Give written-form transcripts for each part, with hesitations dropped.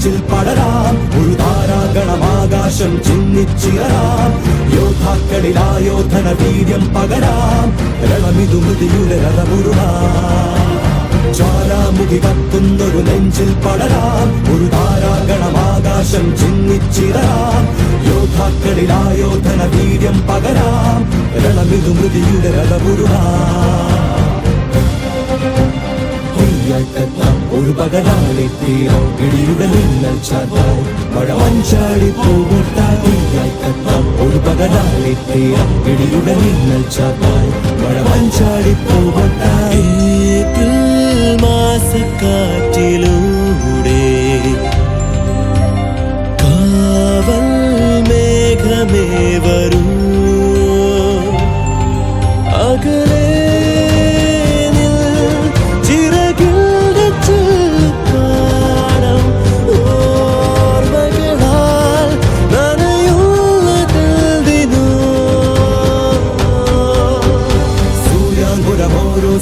നെഞ്ചിൽ പടരാം ഉഴുതാരാഗണമാകാശം ചിന്നിച്ചിറരാം യോദ്ധാക്കളിലായോധന വീര്യം പകരാം രണമിതു മൃതിയുടെ രഥമുരുളാം ജ്വാലാമുഖി കത്തുന്നൊരു നെഞ്ചിൽ പടരാം ഉഴുതാരാഗണമാകാശം ചിന്നിച്ചിറരാം യോദ്ധാക്കളിലായോധന വീര്യം പകരാം രണമിതു മൃതിയുടെ രഥമുരുളാം ഒരു പകലാളി തീരം ഇടിയുടെ മിന്നൽ ചാത്തായി മഴ മഞ്ചാടി പൂമുട്ടായി ഒരു പകലാളി തീരം ഇടിയുടെ മിന്നൽ ചാത്തായി മഴ മഞ്ചാടി പൂമുട്ടായി മാസക്കാറ്റിലൂടെ കാവൽ മേഘമേ വരൂ അകലെ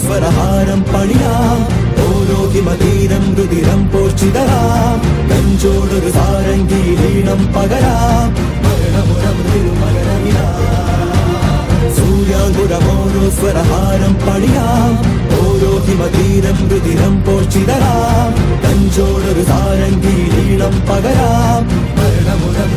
സ്വരഹാരം പണിയാം ഓരോ ഹിമതീരം രുതിരം പോർച്ചിതരാം നെഞ്ചോടൊരു സാരംഗീലീണം പകരാം മരണമുരം സൂര്യാങ്കുരമോരോ സ്വരഹാരം പണിയാം ഓരോ ഹിമതീരം രുതിരം പോർച്ചിതരാം നെഞ്ചോടൊരു സാരംഗീലീണം പകരാം മരണമുരം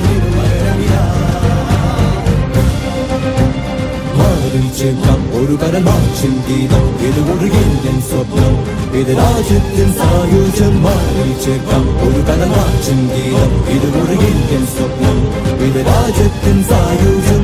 ഒരു കരമാച്ചിൻ ഗീതം ഇത് ഒഴുകിൻ സ്വപ്നം ഇത് രാജ്യത്തിൻ സായുജ്യം മാറിച്ചേക്കാം ഒരു കരമാച്ചിൻ ഗീതം ഇത് ഒഴുകിൻ സ്വപ്നം ഇത് രാജ്യത്തിൻ സായുജ്യം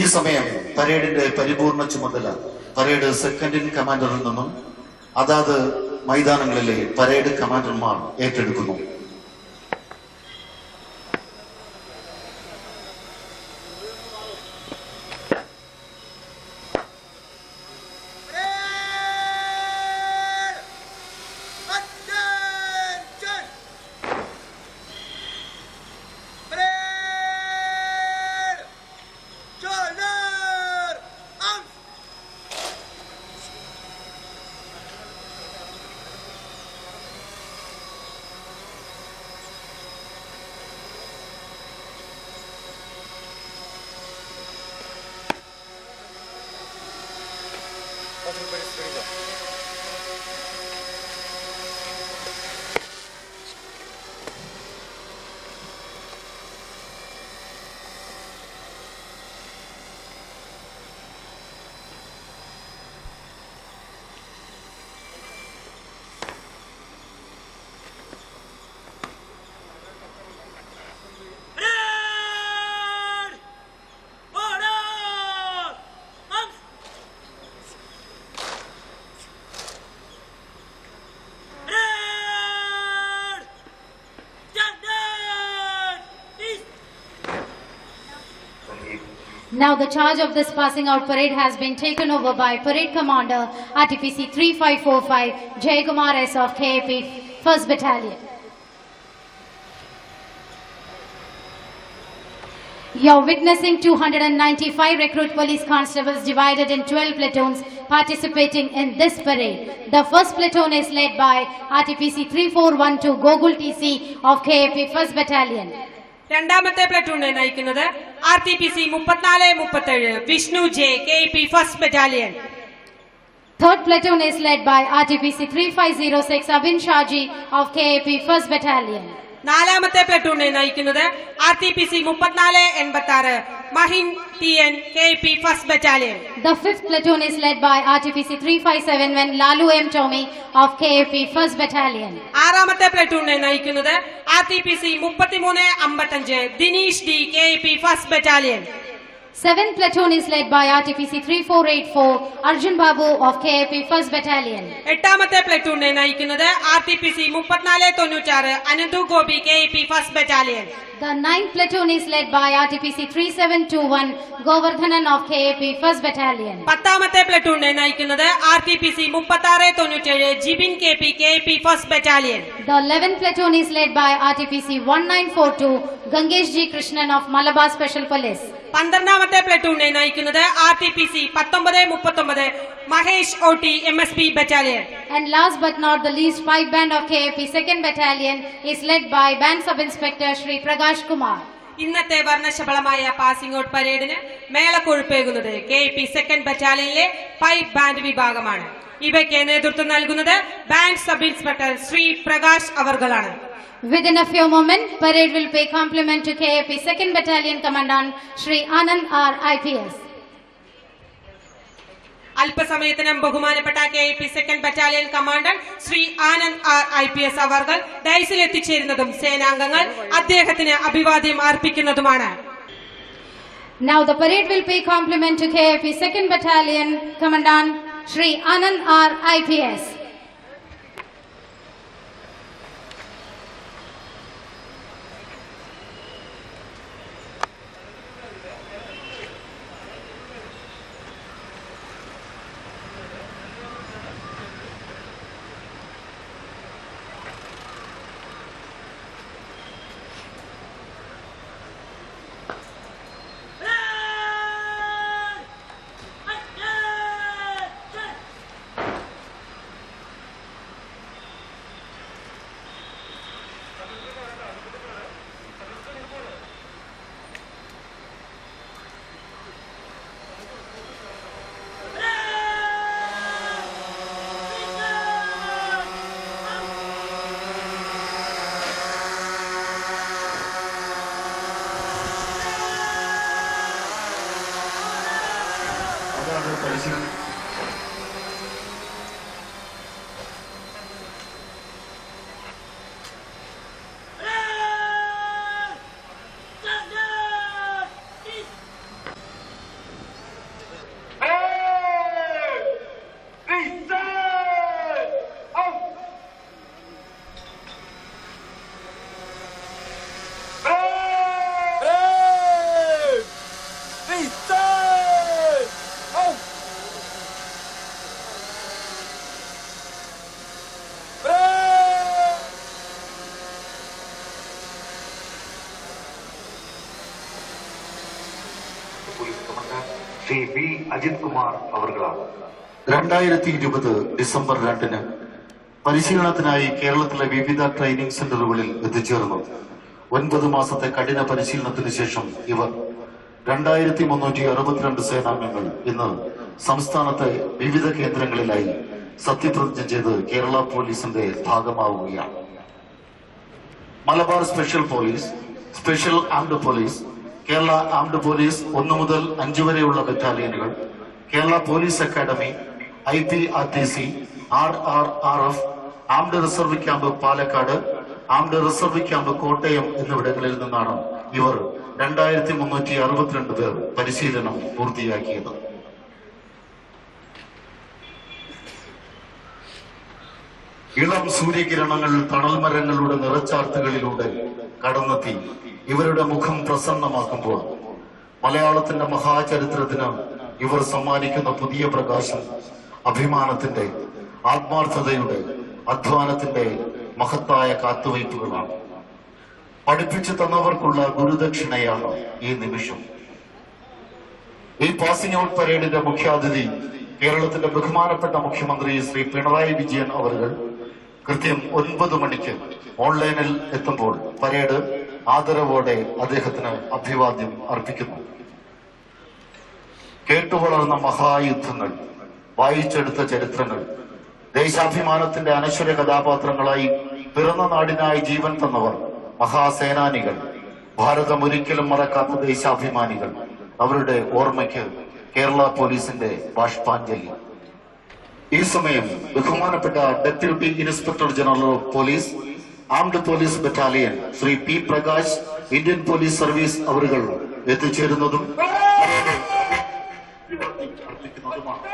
ഈ സമയം പരേഡിന്റെ പരിപൂർണ ചുമതല പരേഡ് സെക്കൻഡ് ഇൻ കമാൻഡറിൽ നിന്നും അതാത് മൈതാനങ്ങളിലെ പരേഡ് കമാൻഡർമാർ ഏറ്റെടുക്കുന്നു. Now the charge of this passing out parade has been taken over by Parade Commander RTPC 3545 Jayakumar S of KAP 1st Battalion. You're witnessing 295 recruit police constables divided in 12 platoons participating in this parade. The first platoon is led by RTPC 3412 Gogul TC of KAP 1st Battalion. രണ്ടാമത്തെ പ്ലറ്റൂണിനെ നയിക്കുന്നത് RTPC 3437 Vishnu J KAP 1st Battalion. Third platoon is led by RTPC 3506 Abin Shaji of KAP 1st Battalion. നാലാമത്തെ പ്ലറ്റൂണിനെ നയിക്കുന്നത് RTPC 3486 Mahin TN KAP 1st Battalion. The fifth platoon is led by RTPC 357 Lalu M Tomi of KAP 1st Battalion. ആറാമത്തെ പ്ലറ്റൂണിനെ നയിക്കുന്നത് RTPC 3355 Dineesh D KAP 1st Battalion. Seventh platoon is led by RTPC 3484 Arjun Babu of KAP 1st Battalion. എട്ടാമത്തെ പ്ലറ്റൂണിനെ നയിക്കുന്നത് RTPC 3496 Ananthu Gopi KAP 1st Battalion. The ninth platoon is led by RTPC 3721 Govardhanan of KAP 1st Battalion. പത്താമത്തെ പ്ലറ്റൂണിനെ നയിക്കുന്നത് RTPC 3697 Jibin KP KAP 1st Battalion. The 11th platoon is led by RTPC 1942 Gangesh G Krishnan of Malabar Special Police. 12ാമത്തെ പ്ലറ്റൂണിനെ നയിക്കുന്നത് RTPC 1939 Mahesh OT MSP Battalion. And last but not the least, pipe band of KAP 2nd Battalion is led by Band Sub Inspector Shri Prakash Kumar. ഇന്നത്തെ വർണ്ണശബളമായ passing out പരേഡിന് മേളക്കൊഴുപ്പേകുന്നത് KAP 2nd Battalionലെ pipe band വിഭാഗമാണ്. ഇവയ്ക്ക് നേതൃത്വം നൽകുന്നത് band sub inspector Shri Prakash അവർകളാണ്. Within a few moments, parade will pay compliment to KAP 2nd Battalion Commandant Shri Anand R IPS. അല്പസമയത്തിനും ബഹുമാനപ്പെട്ട KAP 2nd Battalion commandant Shri Anand R IPS അവർകൾ ഡൈസിൽ എത്തിച്ചേരുന്നതും സേനാംഗങ്ങൾ അദ്ദേഹത്തിന് അഭിവാദ്യം അർപ്പിക്കുന്നതുമാണ്. Now the parade will pay compliment to KAP 2nd Battalion Commandant Shri Anand R IPS. Police commander Shri B Ajith Kumar അവർകളാണ്. 2020 December 2 പരിശീലനത്തിനായി കേരളത്തിലെ വിവിധ training സെന്ററുകളിൽ എത്തിച്ചേർന്നു. 9 മാസത്തെ കഠിന പരിശീലനത്തിന് ശേഷം ഇവർ 2362 സേനാംഗങ്ങൾ ഇന്ന് സംസ്ഥാനത്തെ വിവിധ കേന്ദ്രങ്ങളിലായി സത്യപ്രതിജ്ഞ ചെയ്ത് കേരള പോലീസിന്റെ ഭാഗമാവുകയാണ്. Malabar special police, special armed police, Kerala armed police 1 മുതൽ 5 വരെയുള്ള ബറ്റാലിയനുകൾ, Kerala police academy, IPRTC, RRRF, armed reserve camp Palakkad, armed reserve camp Kottayam എന്നിവിടങ്ങളിൽ നിന്നാണ് ഇവർ 2362 പേർ പരിശീലനം പൂർത്തിയാക്കിയത്. ഇളം സൂര്യകിരണങ്ങൾ തണൽ മരങ്ങളുടെ നിറച്ചാർത്തുകളിലൂടെ കടന്നെത്തി ഇവരുടെ മുഖം പ്രസന്നമാക്കുമ്പോൾ മലയാളത്തിന്റെ മഹാചരിത്രത്തിന് ഇവർ സമ്മാനിക്കുന്ന പുതിയ പ്രകാശം അഭിമാനത്തിന്റെ, ആത്മാർത്ഥതയുടെ, അധ്വാനത്തിന്റെ മഹത്തായ കാത്തുവയ്പ്പുകളാണ്. പഠിപ്പിച്ചു തന്നവർക്കുള്ള ഗുരുദക്ഷിണയാണ് ഈ നിമിഷം. ഈ പാസിംഗ് ഔട്ട് പരേഡിന്റെ മുഖ്യാതിഥി കേരളത്തിന്റെ ബഹുമാനപ്പെട്ട മുഖ്യമന്ത്രി ശ്രീ പിണറായി വിജയൻ അവர்கள் കൃത്യം 9 മണിക്ക് ഓൺലൈനിൽ എത്തുമ്പോൾ പരേഡ് ആദരവോടെ അദ്ദേഹത്തിന് അഭിവാദ്യം അർപ്പിക്കുന്നു. കേട്ടുവളർന്ന മഹായുദ്ധങ്ങൾ, വായിച്ചെടുത്ത ചരിത്രങ്ങൾ, ദേശാഭിമാനത്തിന്റെ അനശ്വര കഥാപാത്രങ്ങളായി പിറന്ന നാടിനായി ജീവൻ തന്നവർ, മഹാസേനാനികൾ, ഭാരതം ഒരിക്കലും മറക്കാത്ത ദേശാഭിമാനികൾ, അവരുടെ ഓർമ്മയ്ക്ക് കേരള പോലീസിന്റെ ബാഷ്പാഞ്ജലി. ഈ സമയം ബഹുമാനപ്പെട്ട deputy inspector general of police, armed police battalion Shri P Prakash, Indian police service അവരുകൾ എത്തിച്ചേരുന്നതും അർപ്പിക്കുന്നതുമാണ്.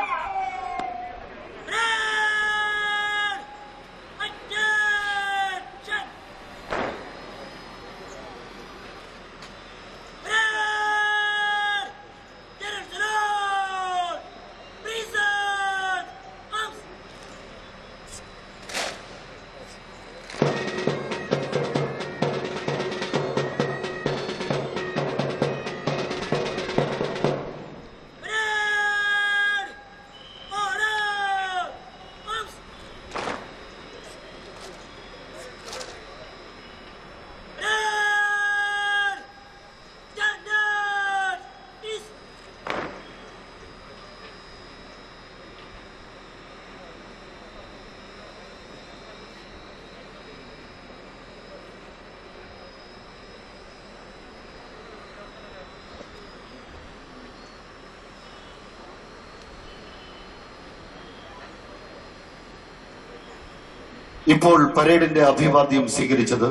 ഇപ്പോൾ പരേഡിന്റെ അഭിവാദ്യം സ്വീകരിച്ചത്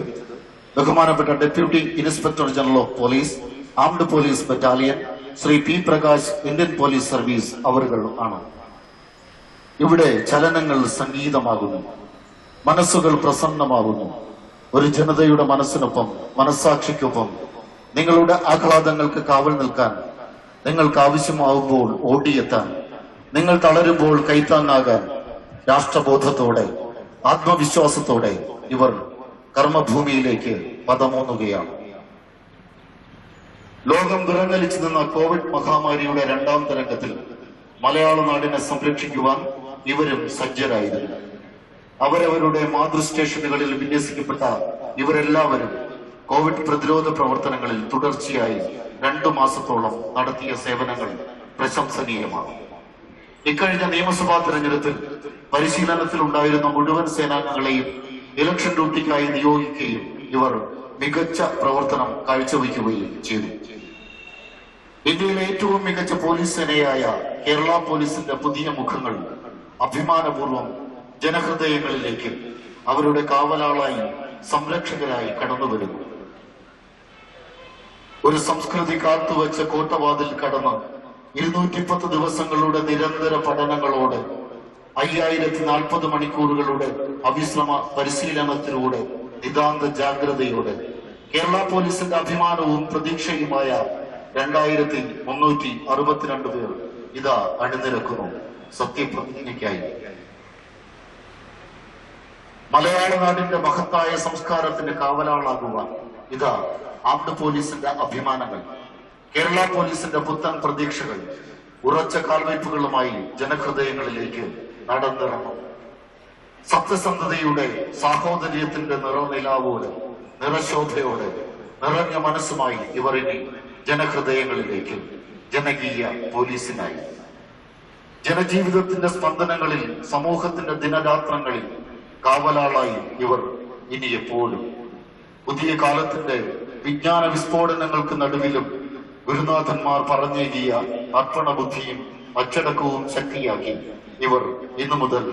ബഹുമാനപ്പെട്ട deputy inspector general of police, armed police battalion Shri P Prakash, Indian police service അവരുകൾ ആണ്. ഇവിടെ ചലനങ്ങൾ സംഗീതമാകുന്നു, മനസ്സുകൾ പ്രസന്നമാകുന്നു. ഒരു ജനതയുടെ മനസ്സിനൊപ്പം, മനസ്സാക്ഷിക്കൊപ്പം നിങ്ങളുടെ ആഹ്ലാദങ്ങൾക്ക് കാവൽ നിൽക്കാൻ, നിങ്ങൾക്ക് ആവശ്യമാവുമ്പോൾ ഓടിയെത്താൻ, നിങ്ങൾ തളരുമ്പോൾ കൈത്താങ്ങാകാൻ രാഷ്ട്രബോധത്തോടെ, ആത്മവിശ്വാസത്തോടെ ഇവർ കർമ്മഭൂമിയിലേക്ക് പദമൂന്നുകയാണ്. ലോകം വിറങ്ങലിച്ചു നിന്ന കോവിഡ് മഹാമാരിയുടെ 2ാം തരംഗത്തിൽ മലയാള നാടിനെ സംരക്ഷിക്കുവാൻ ഇവരും സജ്ജരായിരുന്നു. അവരവരുടെ മാതൃസ്റ്റേഷനുകളിൽ വിന്യസിക്കപ്പെട്ട ഇവരെല്ലാവരും കോവിഡ് പ്രതിരോധ പ്രവർത്തനങ്ങളിൽ തുടർച്ചയായി 2 മാസത്തോളം നടത്തിയ സേവനങ്ങൾ പ്രശംസനീയമാണ്. ഇക്കഴിഞ്ഞ നിയമസഭാ തെരഞ്ഞെടുപ്പിൽ പരിശീലനത്തിൽ ഉണ്ടായിരുന്ന മുഴുവൻ സേനാംഗങ്ങളെയും ഇലക്ഷൻ ഡ്യൂട്ടിക്കായി നിയോഗിക്കുകയും ഇവർ മികച്ച പ്രവർത്തനം കാഴ്ചവെക്കുകയും ചെയ്തു. ഇന്ത്യയിലെ ഏറ്റവും മികച്ച പോലീസ് സേനയായ കേരള പോലീസിന്റെ പുതിയ മുഖങ്ങൾ അഭിമാനപൂർവ്വം ജനഹൃദയങ്ങളിലേക്ക് അവരുടെ കാവലാളായി, സംരക്ഷകരായി കടന്നുവരുന്നു. ഒരു സംസ്കൃതി കാത്തുവച്ച കോട്ടവാതിൽ കടന്ന് 210 ദിവസങ്ങളുടെ നിരന്തര പഠനങ്ങളോടെ 5040 മണിക്കൂറുകളുടെ അവിശ്രമ പരിശീലനത്തിലൂടെ നിതാന്ത ജാഗ്രതയോടെ കേരള പോലീസിന്റെ അഭിമാനവും പ്രതീക്ഷയുമായ 2362 പേർ ഇതാ അണിനിരക്കുന്നു സത്യപ്രതിജ്ഞയ്ക്കായി. മലയാള നാടിന്റെ മഹത്തായ സംസ്കാരത്തിന്റെ കാവലാളാകുവാൻ ഇതാ ആംഡ് പോലീസിന്റെ അഭിമാനങ്ങൾ കേരള പോലീസിന്റെ പുത്തൻ പ്രതീക്ഷകൾ ഉറച്ച കാൽവയ്പുകളുമായി ജനഹൃദയങ്ങളിലേക്ക് നടന്നിറങ്ങും. സത്യസന്ധതയുടെ സാഹോദര്യത്തിന്റെ നിറനിലാവോടെ നിറശോഭയോടെ നിറഞ്ഞ മനസ്സുമായി ഇവർ ഇനി ജനഹൃദയങ്ങളിലേക്ക് ജനകീയ പോലീസിനായി ജനജീവിതത്തിന്റെ സ്പന്ദനങ്ങളിൽ സമൂഹത്തിന്റെ ദിനരാത്രങ്ങളിൽ കാവലാളായി ഇവർ ഇനി എപ്പോഴും പുതിയ കാലത്തിന്റെ വിജ്ഞാന വിസ്ഫോടനങ്ങൾക്ക് നടുവിലും ഗുരുനാഥന്മാർ പറഞ്ഞേകിയ അർപ്പണ ബുദ്ധിയും അച്ചടക്കവും ശക്തിയാക്കി ഇവർ ഇന്നു മുതൽ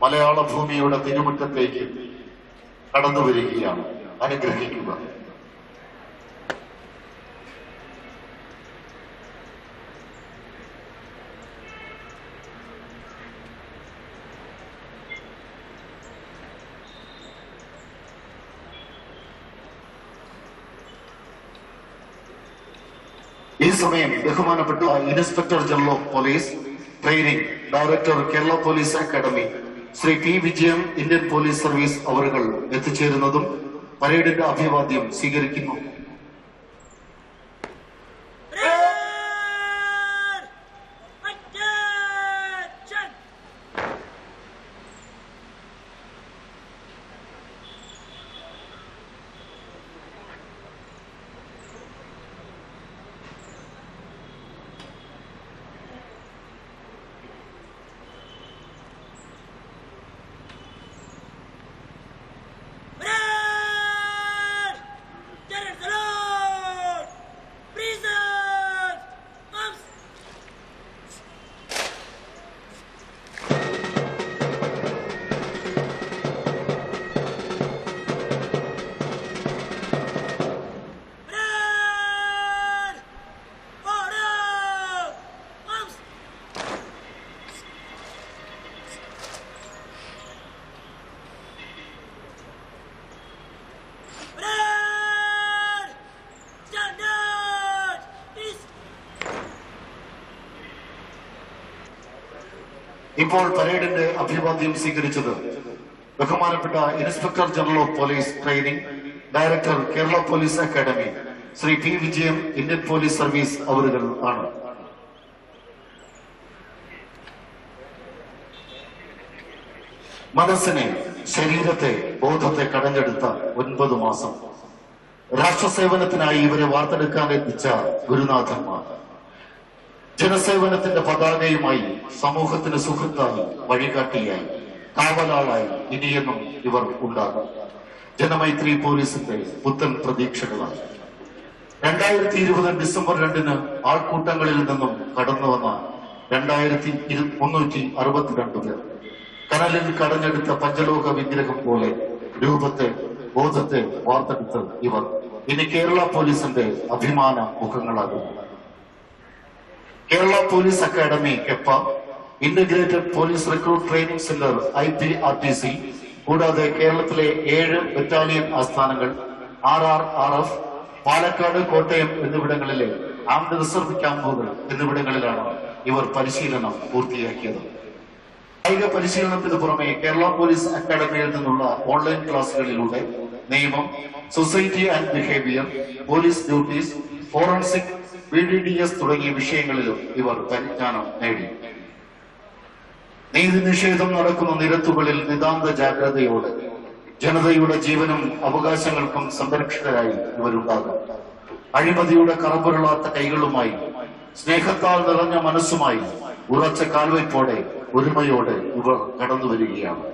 മലയാള ഭൂമിയുടെ തിരുമുറ്റത്തേക്ക് കടന്നു വരികയാണ്. അനുഗ്രഹിക്കുക. ഈ സമയം ബഹുമാനപ്പെട്ട inspector general of police training director Kerala police academy Shri P Vijayan Indian police service അവറുകൾ എത്തിച്ചേരുന്നതും പരേഡിന്റെ അഭിവാദ്യം സ്വീകരിക്കുന്നു. ഇപ്പോൾ പരേഡിന്റെ അഭിവാദ്യം സ്വീകരിച്ചത് ബഹുമാനപ്പെട്ട inspector general of police training director Kerala police academy Shri P Vijayan Indian police service അവറുകൾ ആണ്. മനസ്സിനെ, ശരീരത്തെ, ബോധത്തെ കടഞ്ഞെടുത്ത 9 മാസം രാഷ്ട്രസേവനത്തിനായി ഇവരെ വാർത്തെടുക്കാൻ എത്തിച്ച ഗുരുനാഥന്മാർ ജനസേവനത്തിന്റെ പതാകയുമായി സമൂഹത്തിന് സുഹൃത്തായി വഴികാട്ടിയായി കാവലാളായി ഇനിയെന്നും ഇവർ ഉണ്ടാകും. ജനമൈത്രി പോലീസിന്റെ പുത്തൻ പ്രതീക്ഷകളാണ്. 2020 ഡിസംബർ 2 ആൾക്കൂട്ടങ്ങളിൽ നിന്നും കടന്നു വന്ന 2362 പേർ കനലിൽ കടഞ്ഞെടുത്ത പഞ്ചലോക വിഗ്രഹം പോലെ രൂപത്തെ, ബോധത്തെ വാർത്തെടുത്ത് ഇവർ ഇനി കേരള പോലീസിന്റെ അഭിമാന മുഖങ്ങളാകുന്നു. കേരള പോലീസ് അക്കാദമി കെപ്പ, integrated police recruit training centre IPRTC, കൂടാതെ കേരളത്തിലെ 7 ബറ്റാലിയൻ ആസ്ഥാനങ്ങൾ RRRF, പാലക്കാട്, കോട്ടയം എന്നിവിടങ്ങളിലെ ആംഡ് റിസർവ് ക്യാമ്പുകൾ എന്നിവിടങ്ങളിലാണ് ഇവർ പരിശീലനം പൂർത്തിയാക്കിയത്. കായിക പരിശീലനത്തിന് പുറമെ കേരള പോലീസ് അക്കാദമിയിൽ നിന്നുള്ള ഓൺലൈൻ ക്ലാസുകളിലൂടെ നിയമം, society and behaviour, police duties, forensic, BDDS തുടങ്ങിയ വിഷയങ്ങളിലും ഇവർ പരിജ്ഞാനം നേടി. നീതി നിഷേധം നടക്കുന്ന നിരത്തുകളിൽ നിതാന്ത ജാഗ്രതയോടെ ജനതയുടെ ജീവനും അവകാശങ്ങൾക്കും സംരക്ഷകരായി ഇവരുണ്ടാകും. അഴിമതിയുടെ കറപുരളാത്ത കൈകളുമായി, സ്നേഹത്താൽ നിറഞ്ഞ മനസ്സുമായി, ഉറച്ച കാൽവയ്പോടെ, ഒരുമയോടെ ഇവർ കടന്നു വരികയാണ്.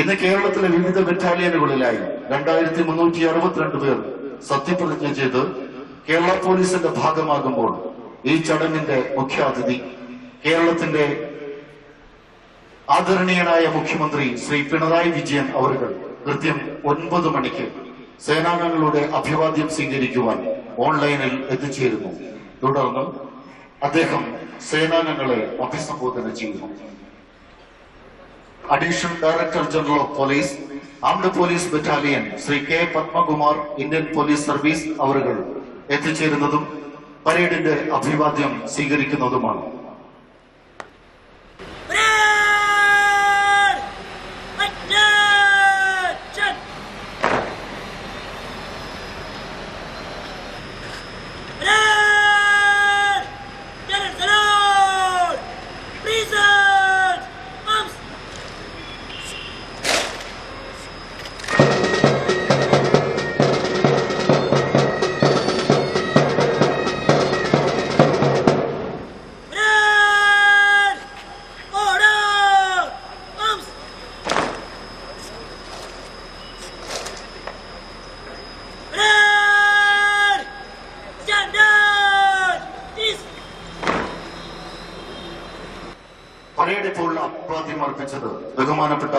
ഇന്ന് കേരളത്തിലെ വിവിധ ബറ്റാലിയനുകളിലായി 2362 പേർ സത്യപ്രതിജ്ഞ ചെയ്ത് കേരള പോലീസിന്റെ ഭാഗമാകുമ്പോൾ ഈ ചടങ്ങിന്റെ മുഖ്യാതിഥി കേരളത്തിന്റെ ആദരണീയനായ മുഖ്യമന്ത്രി ശ്രീ പിണറായി വിജയൻ അവர்கள் കൃത്യം 9 മണിക്ക് സേനാംഗങ്ങളുടെ അഭിവാദ്യം സ്വീകരിക്കുവാൻ ഓൺലൈനിൽ എത്തിച്ചേരുന്നു. തുടർന്ന് അദ്ദേഹം സേനാംഗങ്ങളെ അഭിസംബോധന ചെയ്യുന്നു. Additional director general of police armed police battalion Shri K. Padmakumar Indian police service അവറുകൾ എത്തിച്ചേരുന്നതും പരേഡിന്റെ അഭിവാദ്യം സ്വീകരിക്കുന്നതുമാണ്. Bravo! അർപ്പിച്ചത് ബഹുമാനപ്പെട്ട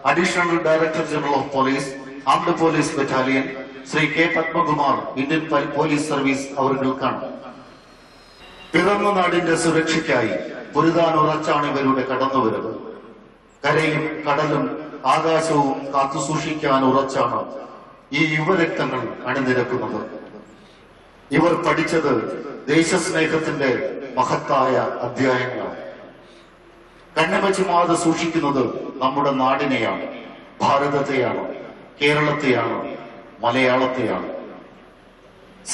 additional director general of police armed police battalion Shri K Padmakumar Indian police service അവർക്കാണ്. പിറന്ന നാടിന്റെ സുരക്ഷയ്ക്കായി പൊരുതാൻ ഉറച്ചാണ് ഇവരുടെ കടന്നുവരവ്. കരയും കടലും ആകാശവും കാത്തുസൂക്ഷിക്കാൻ ഉറച്ചാണ് ഈ യുവരക്തങ്ങൾ അണിനിരക്കുന്നത്. ഇവർ പഠിച്ചത് ദേശസ്നേഹത്തിന്റെ മഹത്തായ അധ്യായങ്ങളാണ്. കണ്ണുവച്ചുമാതെ സൂക്ഷിക്കുന്നത് നമ്മുടെ നാടിനെയാണ്, ഭാരതത്തെയാണ്, കേരളത്തെയാണ്, മലയാളത്തെയാണ്.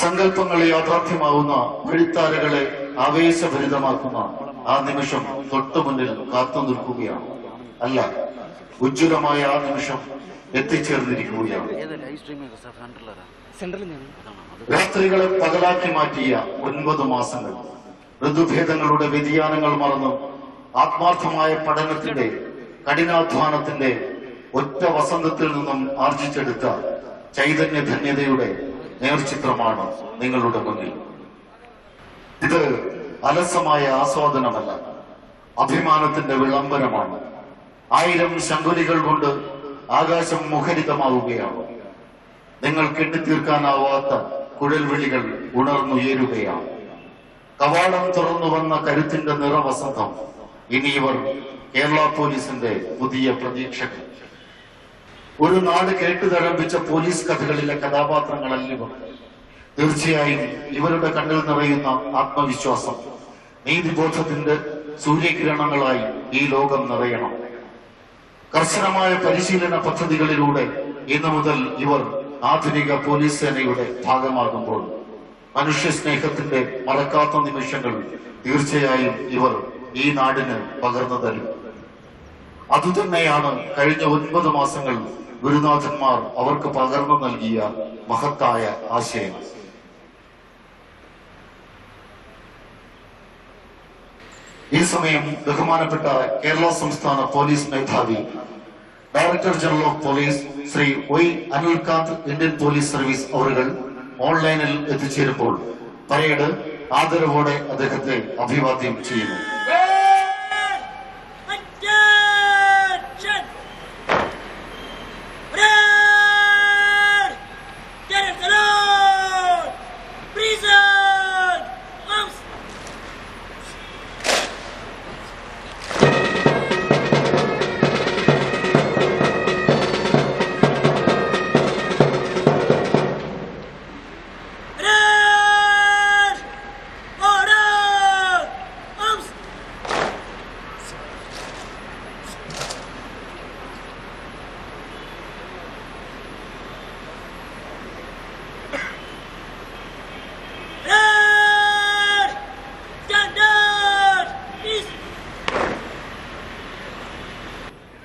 സങ്കല്പങ്ങൾ യാഥാർത്ഥ്യമാവുന്ന വഴിത്താരകളെ ആവേശഭരിതമാക്കുന്ന ആ നിമിഷം തൊട്ടുമുന്നിൽ കാത്തു നിൽക്കുകയാണ്. അല്ല, ഉജ്ജ്വലമായ ആ നിമിഷം എത്തിച്ചേർന്നിരിക്കുകയാണ്. രാത്രികളെ പകലാക്കി മാറ്റിയ 9 മാസങ്ങൾ, ഋതുഭേദങ്ങളുടെ വ്യതിയാനങ്ങൾ മറന്നു ആത്മാർത്ഥമായ പഠനത്തിന്റെ കഠിനാധ്വാനത്തിന്റെ ഒറ്റ വസന്തത്തിൽ നിന്നും ആർജിച്ചെടുത്ത ചൈതന്യധന്യതയുടെ നേർചിത്രമാണ് നിങ്ങളുടെ മുന്നിൽ. ഇത് അലസമായ ആസ്വാദനമല്ല, അഭിമാനത്തിന്റെ വിളംബരമാണ്. 1000 ശങ്കുലികൾ കൊണ്ട് ആകാശം മുഖരിതമാവുകയാണ്. നിങ്ങൾ കെട്ടിത്തീർക്കാനാവാത്ത കുഴൽവിളികൾ ഉണർന്നുയരുകയാണ്. കവാടം തുറന്നു വന്ന കരുത്തിന്റെ നിറവസന്തം. ഇനി ഇവർ കേരള പോലീസിന്റെ പുതിയ പ്രതീക്ഷകൾ. ഒരു നാട് കേട്ടുതഴമ്പിച്ച പോലീസ് കഥകളിലെ കഥാപാത്രങ്ങളല്ലിവർ. തീർച്ചയായും ഇവരുടെ കണ്ണിൽ നിറയുന്ന ആത്മവിശ്വാസം നീതിബോധത്തിന്റെ സൂര്യകിരണങ്ങളായി ഈ ലോകം നിറയണം. കർശനമായ പരിശീലന പദ്ധതികളിലൂടെ ഇന്നു മുതൽ ഇവർ ആധുനിക പോലീസ് സേനയുടെ ഭാഗമാകുമ്പോൾ മനുഷ്യസ്നേഹത്തിന്റെ മറക്കാത്ത നിമിഷങ്ങൾ തീർച്ചയായും ഇവർ ഈ നാടിന് പകർന്നു തരും. അതുതന്നെയാണ് കഴിഞ്ഞ 9 മാസങ്ങൾ ഗുരുനാഥന്മാർ അവർക്ക് പകർന്നു നൽകിയ മഹത്തായ ആശയം. ഈ സമയം ബഹുമാനപ്പെട്ട കേരള സംസ്ഥാന പോലീസ് മേധാവി director general of police Shri Y Anilkant Indian police service അവர்கள் ഓൺലൈനിൽ എത്തിച്ചേരുമ്പോൾ പരേഡ് ആദരവോടെ അദ്ദേഹത്തെ അഭിവാദ്യം ചെയ്യുന്നു.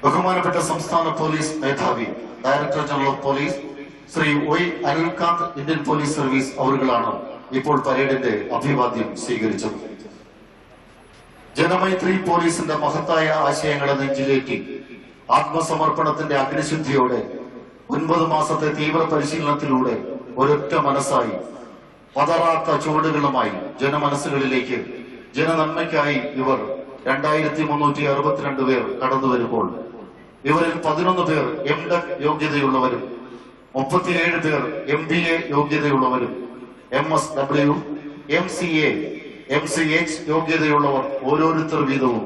ബഹുമാനപ്പെട്ട സംസ്ഥാന പോലീസ് മേധാവി director general of police Shri Y Anilkant Indian police service അവர்களാണ് ഇപ്പോൾ പരേഡിന്റെ അഭിവാദ്യം സ്വീകരിച്ചത്. ജനമൈത്രി പോലീസിന്റെ മഹത്തായ ആശയങ്ങളെ നെഞ്ചിലേറ്റി ആത്മസമർപ്പണത്തിന്റെ അഗ്നിശുദ്ധിയോടെ 9 മാസത്തെ തീവ്ര പരിശീലനത്തിലൂടെ ഒരൊറ്റ മനസ്സായി പതറാത്ത ചുവടുകളുമായി ജനമനസ്സുകളിലേക്ക് ജനനന്മയ്ക്കായി ഇവർ 2362 പേർ കടന്നു വരുമ്പോൾ ഇവരിൽ 11 പേർ എംടെക് യോഗ്യതയുള്ളവരും 37 പേർ MBA യോഗ്യതയുള്ളവരും MSW, MCA, MCH യോഗ്യതയുള്ളവർ ഓരോരുത്തർ വീതവും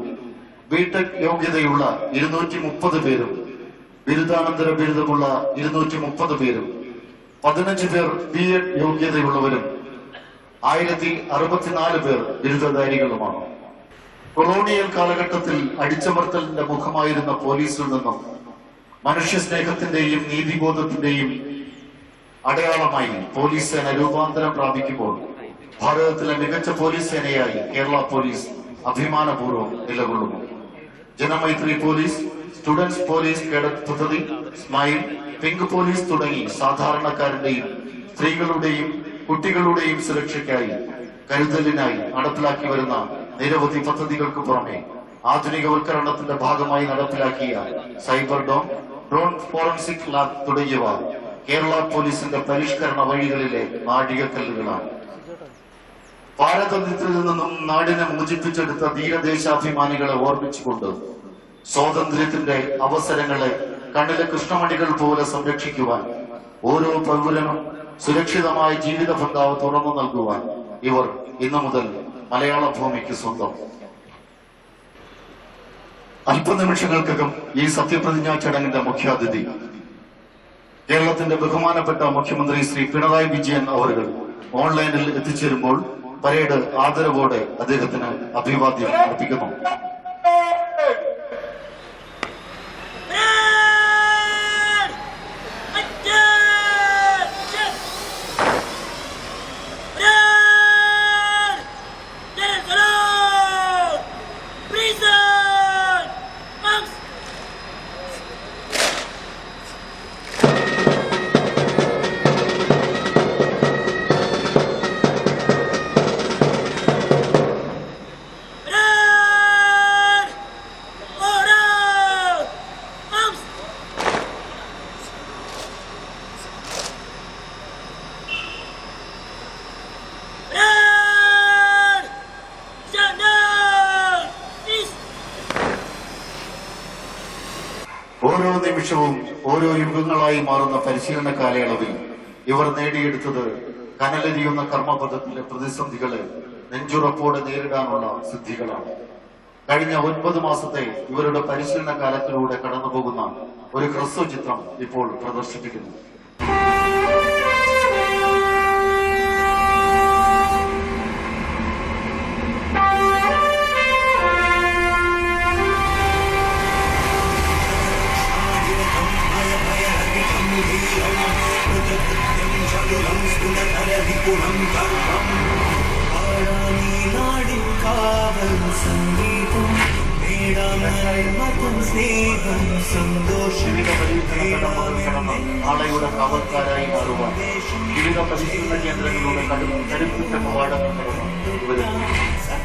ബിടെക് യോഗ്യതയുള്ള 230 പേരും ബിരുദാനന്തര ബിരുദമുള്ള 230 പേരും 15 പേർ BEd യോഗ്യതയുള്ളവരും 1064 പേർ ബിരുദധാരികളുമാണ്. കൊളോണിയൽ കാലഘട്ടത്തിൽ അടിച്ചമർത്തലിന്റെ മുഖമായിരുന്ന പോലീസിൽ നിന്നും മനുഷ്യസ്നേഹത്തിന്റെയും നീതിബോധത്തിന്റെയും അടയാളമായി പോലീസ് സേന രൂപാന്തരം പ്രാപിക്കുമ്പോൾ ഭാരതത്തിലെ മികച്ച പോലീസ് സേനയായി കേരള പോലീസ് അഭിമാനപൂർവ്വം നിലകൊള്ളുന്നു. Janamaithri police, students police cadet പദ്ധതി, സ്മൈൽ, പിങ്ക് പോലീസ് തുടങ്ങി സാധാരണക്കാരന്റെയും സ്ത്രീകളുടെയും കുട്ടികളുടെയും സുരക്ഷയ്ക്കായി കരുതലിനായി നടപ്പിലാക്കി വരുന്ന നിരവധി പദ്ധതികൾക്ക് പുറമെ ആധുനികവൽക്കരണത്തിന്റെ ഭാഗമായി നടപ്പിലാക്കിയ cyber dome, drone forensic lab തുടങ്ങിയവ കേരള പോലീസിന്റെ പരിഷ്കരണ വഴികളിലെ നാഴികക്കല്ലുകളാണ്. പാരതന്ത്ര്യത്തിൽ നിന്നും നാടിനെ മോചിപ്പിച്ചെടുത്ത ധീരദേശാഭിമാനികളെ ഓർമ്മിച്ചുകൊണ്ട് സ്വാതന്ത്ര്യത്തിന്റെ അവസരങ്ങളെ കണ്ണിലെ കൃഷ്ണമണികൾ പോലെ സംരക്ഷിക്കുവാൻ, ഓരോ പൗരനും സുരക്ഷിതമായ ജീവിത ബന്ധാവ് തുറന്നു നൽകുവാൻ ഇവർ ഇന്നു മുതൽ മലയാള ഭൂമിക്ക് സ്വന്തം. അല്പനിമിഷങ്ങൾക്കകം ഈ സത്യപ്രതിജ്ഞാ ചടങ്ങിന്റെ മുഖ്യാതിഥി കേരളത്തിന്റെ ബഹുമാനപ്പെട്ട മുഖ്യമന്ത്രി ശ്രീ പിണറായി വിജയൻ അവர்கள் ഓൺലൈനിൽ എത്തിച്ചേരുമ്പോൾ പരേഡ് ആദരവോടെ അദ്ദേഹത്തിന് അഭിവാദ്യം അർപ്പിക്കുന്നു. ഓരോ നിമിഷവും ഓരോ യുഗങ്ങളായി മാറുന്ന പരിശീലന കാലയളവിൽ ഇവർ നേടിയെടുത്തത് കനലെരിയുന്ന കർമ്മപഥത്തിലെ പ്രതിസന്ധികളെ നെഞ്ചുറപ്പോടെ നേരിടാനുള്ള സിദ്ധികളാണ്. കഴിഞ്ഞ 9 മാസത്തെ ഇവരുടെ പരിശീലന കാലത്തിലൂടെ കടന്നുപോകുന്ന ഒരു ഹ്രസ്വ ചിത്രം ഇപ്പോൾ പ്രദർശിപ്പിക്കുന്നു. നാളെയുടെ കാവൽക്കാരായി മാറുവാൻ വിവിധ പരിശീലന കേന്ദ്രങ്ങളിലൂടെ കരുത്തുറ്റ പോരാട്ടങ്ങൾ നടന്നു.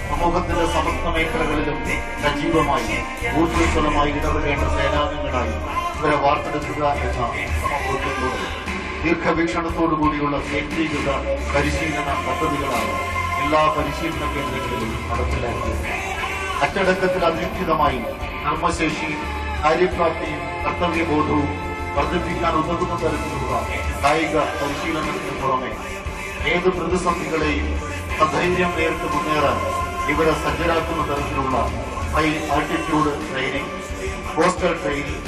സമൂഹത്തിന്റെ സമസ്ത മേഖലകളിലും സജീവമായി ഊർജ്ജസ്വലമായി ഇടപെടേണ്ട സേനാംഗങ്ങളായി ഇവരെ വാർത്തെടുക്കുക എന്ന സമബോധ്യത്തോടെ ദീർഘവീക്ഷണത്തോടുകൂടിയുള്ള കേന്ദ്രീകൃത പരിശീലന പദ്ധതികളാണ് എല്ലാ പരിശീലന കേന്ദ്രങ്ങളിലും നടപ്പിലാക്കിയത്. അച്ചടക്കത്തിൽ അധിഷ്ഠിതമായി കർമ്മശേഷിയും കാര്യപ്രാപ്തിയും കർത്തവ്യബോധവും വർദ്ധിപ്പിക്കാൻ ഉതകുന്ന തരത്തിലുള്ള കായിക പരിശീലനത്തിന് പുറമെ ഏത് പ്രതിസന്ധികളെയും സധൈര്യം നേരിട്ട് മുന്നേറാൻ ഇവരെ സജ്ജരാക്കുന്ന തരത്തിലുള്ള high altitude training, coastal training,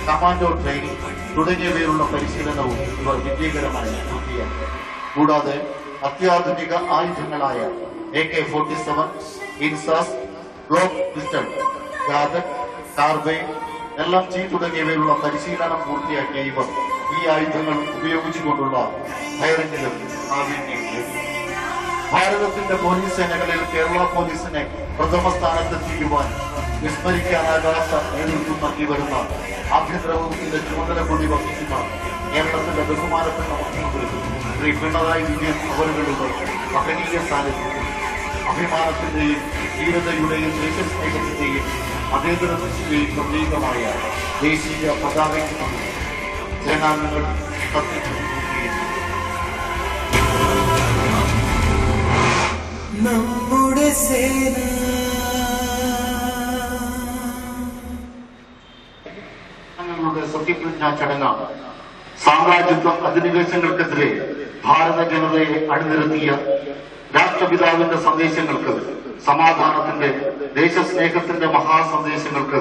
commando training തുടങ്ങിയവയിലുള്ള പരിശീലനവും ഇവർ വിജയകരമായി പൂർത്തിയാക്കി. കൂടാതെ അത്യാധുനിക ആയുധങ്ങളായ AK-47, ഇൻസാസ്, ഗ്ലോക്ക് പിസ്റ്റൾ, ഗാദക്, കാർബൈൻ, LMG തുടങ്ങിയവയിലുള്ള പരിശീലനം പൂർത്തിയാക്കിയ ഇവർ ഈ ആയുധങ്ങൾ ഉപയോഗിച്ചുകൊണ്ടുള്ള ഫയറിംഗിലും പ്രാവീണ്യം നേടി. ഭാരതത്തിന്റെ പോലീസ് സേനകളിൽ കേരള പോലീസിനെ പ്രഥമ സ്ഥാനത്തെത്തിക്കുവാൻ വിസ്മരിക്കാനാകാത്ത നേതൃത്വം നൽകി വരുന്ന ആഭ്യന്തര വകുപ്പിന്റെ ചുമതല കൂടി വഹിക്കുന്ന കേരളത്തിന്റെ ബഹുമാനപ്പെട്ട മുഖ്യമന്ത്രി ശ്രീ പിണറായി വിജയൻ അവരുടെ മഹനീയ സാന്നിധ്യത്തിൽ അഭിമാനത്തിന്റെയും ധീരതയുടെയും ദേശസ്നേഹത്തിന്റെയും മതേതരത്വത്തിന്റെയും പ്രതീകമായ ദേശീയ പതാകയ്ക്ക് മുന്നിൽ സേനാംഗങ്ങൾ സത്യപ്രതിജ്ഞ നമ്മുടെ സേന സത്യപ്രതിജ്ഞാ ചടങ്ങാണ്. സാമ്രാജ്യത്വ അധിനിവേശങ്ങൾക്കെതിരെ ഭാരത ജനതയെ അണിനിരത്തിയ രാഷ്ട്രപിതാവിന്റെ സന്ദേശങ്ങൾക്ക്, സമാധാനത്തിന്റെ, ദേശസ്നേഹത്തിന്റെ മഹാസന്ദേശങ്ങൾക്ക്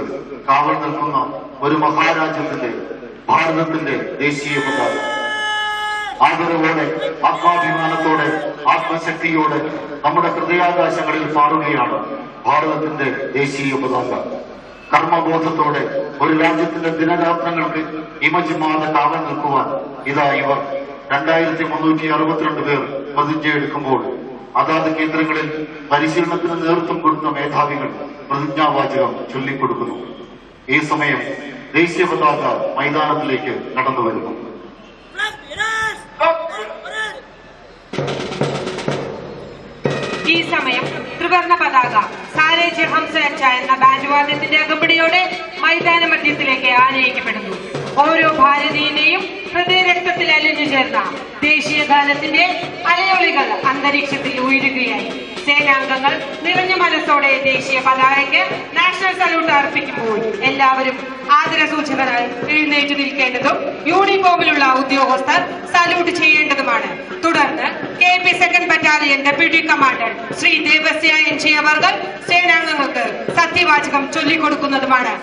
കാവൽ നിൽക്കുന്ന ഒരു മഹാരാജ്യത്തിന്റെ, ഭാരതത്തിന്റെ ദേശീയ പതാക ആദരവോടെ, ആത്മാഭിമാനത്തോടെ, ആത്മശക്തിയോടെ നമ്മുടെ ഹൃദയാകാശങ്ങളിൽ പാറുകയാണ് ഭാരതത്തിന്റെ ദേശീയ പതാക. കർമ്മബോധത്തോടെ ഒരു രാജ്യത്തിന്റെ ദിനരാത്രങ്ങൾക്ക് ഇമജിമാതെ കാവൽ നിൽക്കുവാൻ ഇതാ ഇവർ 2362 പേർ പ്രതിജ്ഞയെടുക്കുമ്പോൾ അതാത് കേന്ദ്രങ്ങളിൽ പരിശീലനത്തിന് നേതൃത്വം കൊടുത്ത മേധാവികൾ പ്രതിജ്ഞാവാചകം ചൊല്ലിക്കൊടുക്കുന്നു. ഈ സമയം ദേശീയ പതാക മൈതാനത്തിലേക്ക് കടന്നു വരുന്നു. ഈ സമയം ത്രിവർണ പതാക സാരേ ഹംസ അച്ച എന്ന ബാൻഡ് വാദ്യത്തിന്റെ അകമ്പടിയോടെ മൈതാന മധ്യത്തിലേക്ക് ആനയിക്കപ്പെടുന്നു. ഓരോ ഭാരതീയനെയും ഹൃദയരക്തത്തിൽ അലിഞ്ഞു ചേർന്ന ദേശീയ ഗാനത്തിന്റെ അലയൊളികൾ അന്തരീക്ഷത്തിൽ ഉയരുകയായി. സേനാംഗങ്ങൾ നിറഞ്ഞ മനസ്സോടെ ദേശീയ പതാകയ്ക്ക് നാഷണൽ സല്യൂട്ട് അർപ്പിക്കുമ്പോൾ എല്ലാവരും ആദരസൂചകരായി എഴുന്നേറ്റ് നിൽക്കേണ്ടതും യൂണിഫോമിലുള്ള ഉദ്യോഗസ്ഥർ സല്യൂട്ട് ചെയ്യേണ്ടതുമാണ്. തുടർന്ന് KP 2nd battalion deputy commander Shri Devasya NG അവർ സേനാംഗങ്ങൾക്ക് സത്യവാചകം ചൊല്ലിക്കൊടുക്കുന്നതുമാണ്.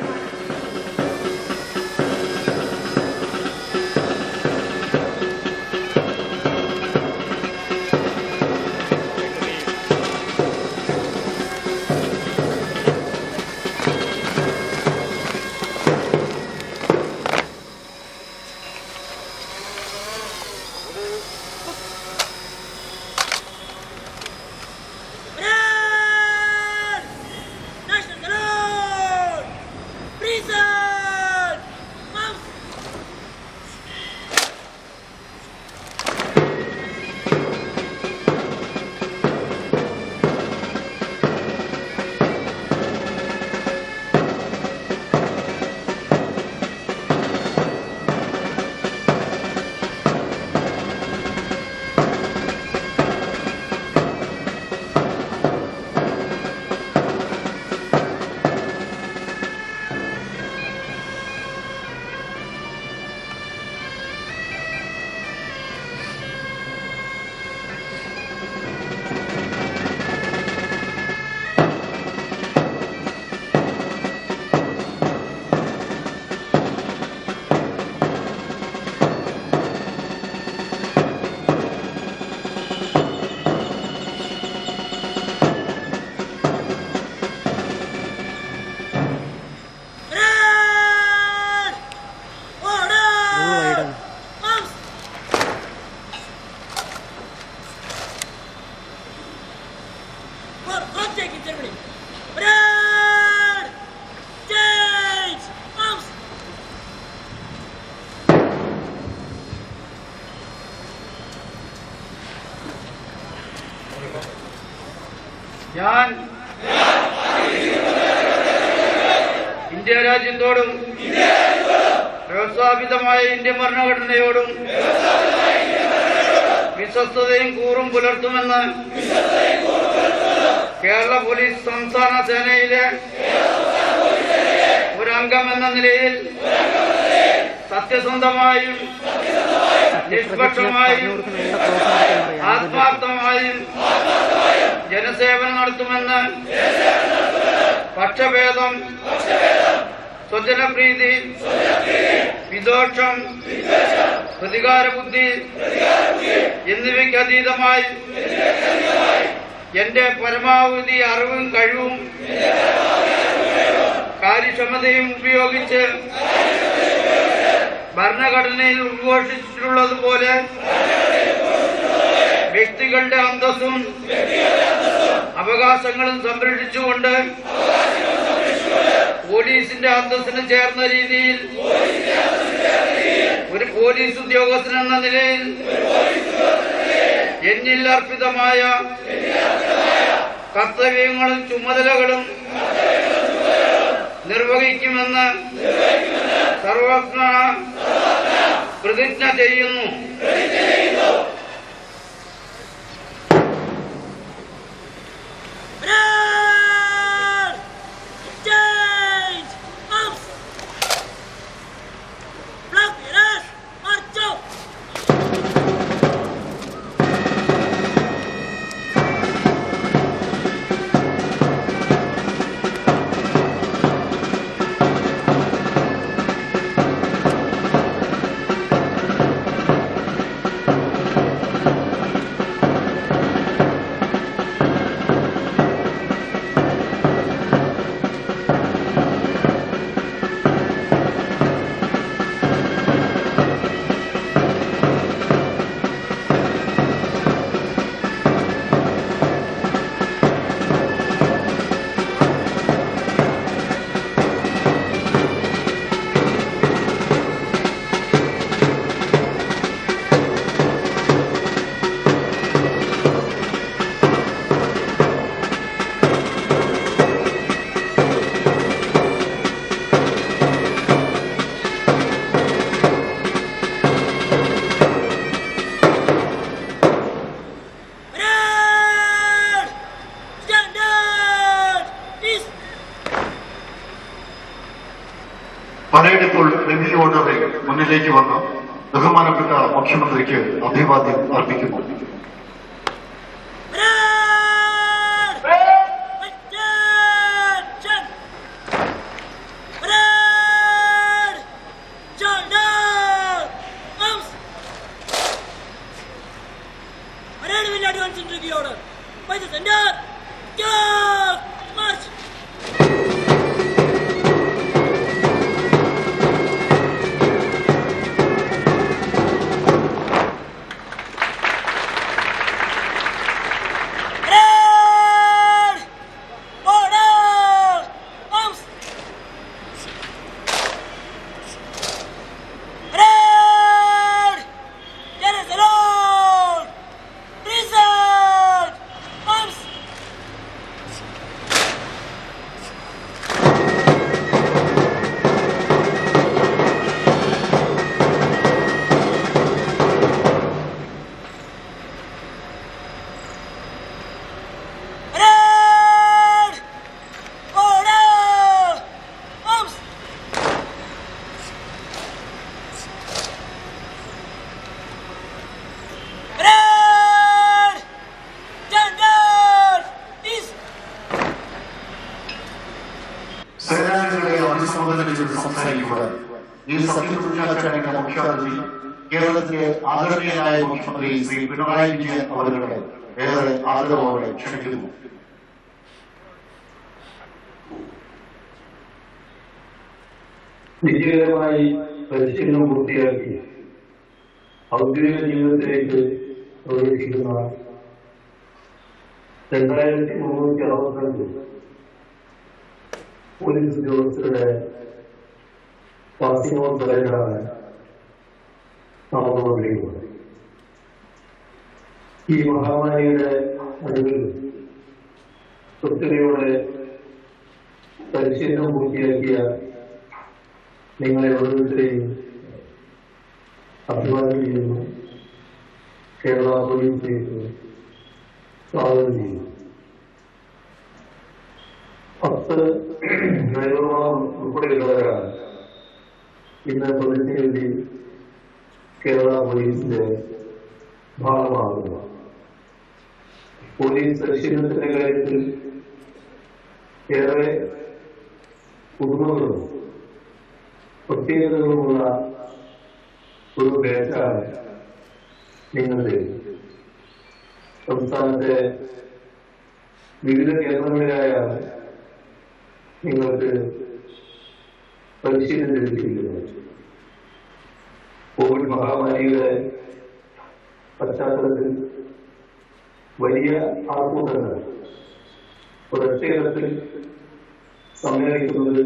ഞാൻ ഇന്ത്യ രാജ്യത്തോടും വ്യവസ്ഥാപിതമായ ഇന്ത്യൻ ഭരണഘടനയോടും വിശ്വസ്തതയും കൂറും പുലർത്തുമെന്ന് കേരള പോലീസ് സംസ്ഥാന സേനയിലെ ഒരംഗം എന്ന നിലയിൽ സത്യസന്ധമായും നിഷ്പക്ഷമായും ആത്മാർത്ഥമായും ജനസേവനം നടത്തുമെന്ന് പക്ഷഭേദം, സ്വജനപ്രീതി, വിദ്വേഷം, പ്രതികാരബുദ്ധി എന്നിവയ്ക്ക് അതീതമായി എന്റെ പരമാവധി അറിവും കഴിവും കാര്യക്ഷമതയും ഉപയോഗിച്ച് ഭരണഘടനയിൽ ഉദ്ഘോഷിച്ചിട്ടുള്ളതുപോലെ വ്യക്തികളുടെ അന്തസ്സും അവകാശങ്ങളും സംരക്ഷിച്ചുകൊണ്ട് പോലീസിന്റെ അന്തസ്സിന് ചേർന്ന രീതിയിൽ ഒരു പോലീസ് ഉദ്യോഗസ്ഥൻ എന്ന നിലയിൽ എന്നിൽ അർപ്പിതമായ കർത്തവ്യങ്ങളും ചുമതലകളും നിർവഹിക്കുമെന്ന് സർവജ്ഞ പ്രതിജ്ഞ ചെയ്യുന്നു. വേദിയിലേക്ക് വന്ന് ബഹുമാനപ്പെട്ട മുഖ്യമന്ത്രിക്ക് അഭിവാദ്യം അർപ്പിക്കുന്നു. By the center, march! സേനാനികളുടെ അഭിസംബോധന ചെയ്ത് സംസാരിക്കുമ്പോൾ ഈ സത്യപ്രതിജ്ഞാചടങ്ങിന്റെ മുഖ്യാതിഥി കേരളത്തിലെ ആദരണീയനായ മുഖ്യമന്ത്രി ശ്രീ പിണറായി വിജയൻ അവരുടെ ഏറെ ആദരവോടെ ക്ഷണിക്കുന്നു. വിജയകരമായി പരിശീലനം പൂർത്തിയാക്കി ഔദ്യോഗിക ജീവിതത്തിലേക്ക് പ്രവേശിക്കുന്ന 2362 പോലീസ് ഉദ്യോഗസ്ഥരുടെ പാസിംഗ് ഔട്ട് പരേഡാണ് നടന്നുകൊണ്ടിരിക്കുന്നത്. ഈ മഹാമാരിയുടെ നടുവിൽ കൃത്യതയോടെ പരിശീലനം പൂർത്തിയാക്കിയ നിങ്ങളെ ഓരോരുത്തരെയും അഭിവാദ്യം ചെയ്യുന്നു. കേരള പോലീസിലേക്ക് സ്വാഗതം ചെയ്യുന്നു. 10 ഡ്രൈവർമാർ ഉൾപ്പെടെയുള്ളവരാണ് ഇന്ന് പ്രതിജ്ഞയെഴുതി കേരള പോലീസിന്റെ ഭാഗമാകുന്നത്. പോലീസ് പരിശീലനത്തിന്റെ കാര്യത്തിൽ ഏറെ പുതുമകളും പ്രത്യേകതകളുമുള്ള ഒരു ബാച്ചാണ് നിങ്ങളുടെ. സംസ്ഥാനത്തെ വിവിധ കേന്ദ്രങ്ങളിലായാണ് നിങ്ങൾക്ക് പരിശീലനം ലഭിച്ചിരിക്കുന്നത്. കോവിഡ് മഹാമാരിയുടെ പശ്ചാത്തലത്തിൽ വലിയ ആൾക്കൂട്ടങ്ങൾ ഒരൊറ്റയിടത്തിൽ സമ്മേളിക്കുന്നത്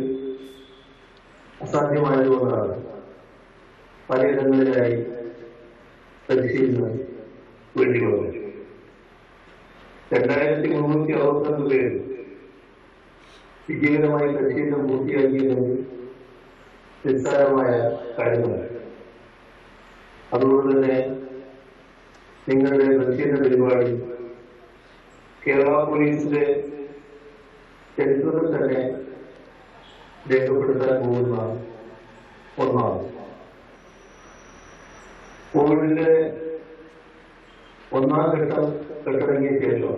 അസാധ്യമായതുകൊണ്ടാണ് പലയിടങ്ങളിലായി പരിശീലനം വേണ്ടി വന്നത്. 2362 പേര് വിജയകരമായി പരിശീലനം പൂർത്തിയാക്കിയതിന് നിസ്സാരമായ കാര്യങ്ങളാണ്. അതുകൊണ്ട് തന്നെ നിങ്ങളുടെ പരിശീലന പരിപാടി കേരള പോലീസിന്റെ ചരിത്രത്തിൽ തന്നെ രേഖപ്പെടുത്താൻ പോകുന്ന ഒന്നാണ്. കോവിഡിന്റെ 1ാം ഘട്ടം കെട്ടടങ്ങിയ ശേഷം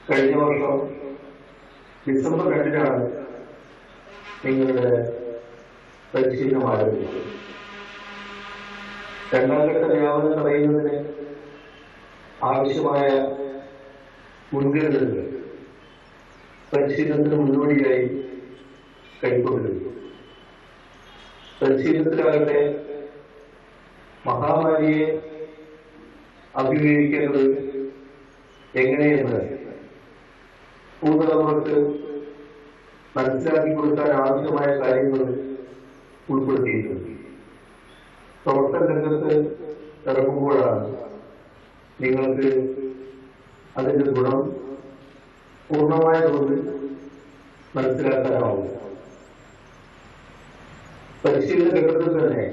കഴിഞ്ഞ വർഷം ഡിസംബർ 2-നാണ് നിങ്ങളുടെ പരിശീലനം ആരംഭിച്ചത്. 2ാം ഘട്ട വ്യാപനം തടയുന്നതിന് ആവശ്യമായ മുൻകരുതലുകൾ പരിശീലനത്തിന് മുന്നോടിയായി കൈക്കൊണ്ടിരുന്നു. പരിശീലനത്തിലാകട്ടെ മഹാമാരിയെ അഭിമുഖീകരിക്കേണ്ടത് എങ്ങനെയെന്ന് പുതുതലമുറക്ക് മനസ്സിലാക്കി കൊടുക്കാൻ ആവശ്യമായ കാര്യങ്ങൾ ഉൾപ്പെടുത്തിയിട്ടുണ്ട്. പ്രവർത്തന രംഗത്ത് ഇറങ്ങുമ്പോഴാണ് നിങ്ങൾക്ക് അതിന്റെ ഗുണം പൂർണ്ണമായ തോതിൽ മനസ്സിലാക്കാനാവും. പരിശീലന ഘട്ടത്തിൽ തന്നെ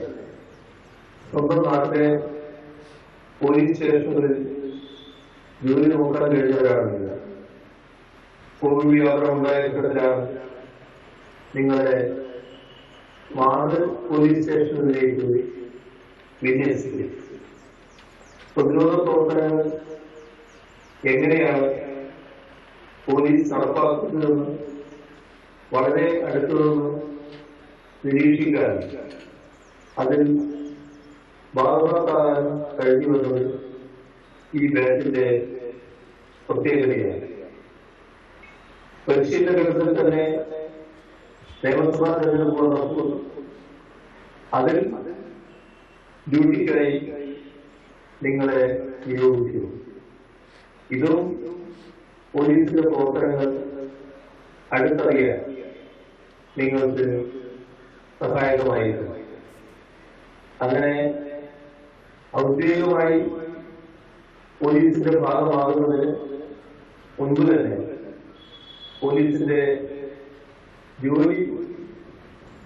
സ്വന്തം നാട്ടിലെ പോലീസ് സ്റ്റേഷനുകളിൽ ജോലി നോക്കാൻ കഴിഞ്ഞവരാണ്. കോവിഡ് വ്യാപനം ഉണ്ടായ ഘട്ടത്തിലാണ് നിങ്ങളെ മാതൃ പോലീസ് സ്റ്റേഷനിലേക്ക് വിന്യസിക്കും. പ്രതിരോധ പ്രവർത്തനങ്ങൾ എങ്ങനെയാണ് പോലീസ് നടപ്പാക്കുന്നതെന്ന് വളരെ അടുത്തുനിന്ന് നിരീക്ഷിക്കാൻ അതിൽ ഭാഗമാക്കാൻ കഴിഞ്ഞുവെന്നത് ഈ ബാച്ചിന്റെ പ്രത്യേകതയാണ്. പരിശീലന ഘട്ടത്തിൽ തന്നെ നിയമസഭാ തെരഞ്ഞെടുപ്പ് നടത്തുന്നു. അതിൽ ഡ്യൂട്ടിക്കായി നിങ്ങളെ നിയോഗിച്ചു. ഇതും പോലീസിന്റെ പ്രവർത്തനങ്ങൾ അടുത്തറിയാൻ നിങ്ങൾക്ക് സഹായകമായിരുന്നു. അങ്ങനെ ഔദ്യോഗികമായി പോലീസിന്റെ ഭാഗമാകുന്നതിന് മുൻപ് തന്നെ പോലീസിന്റെ ജോലി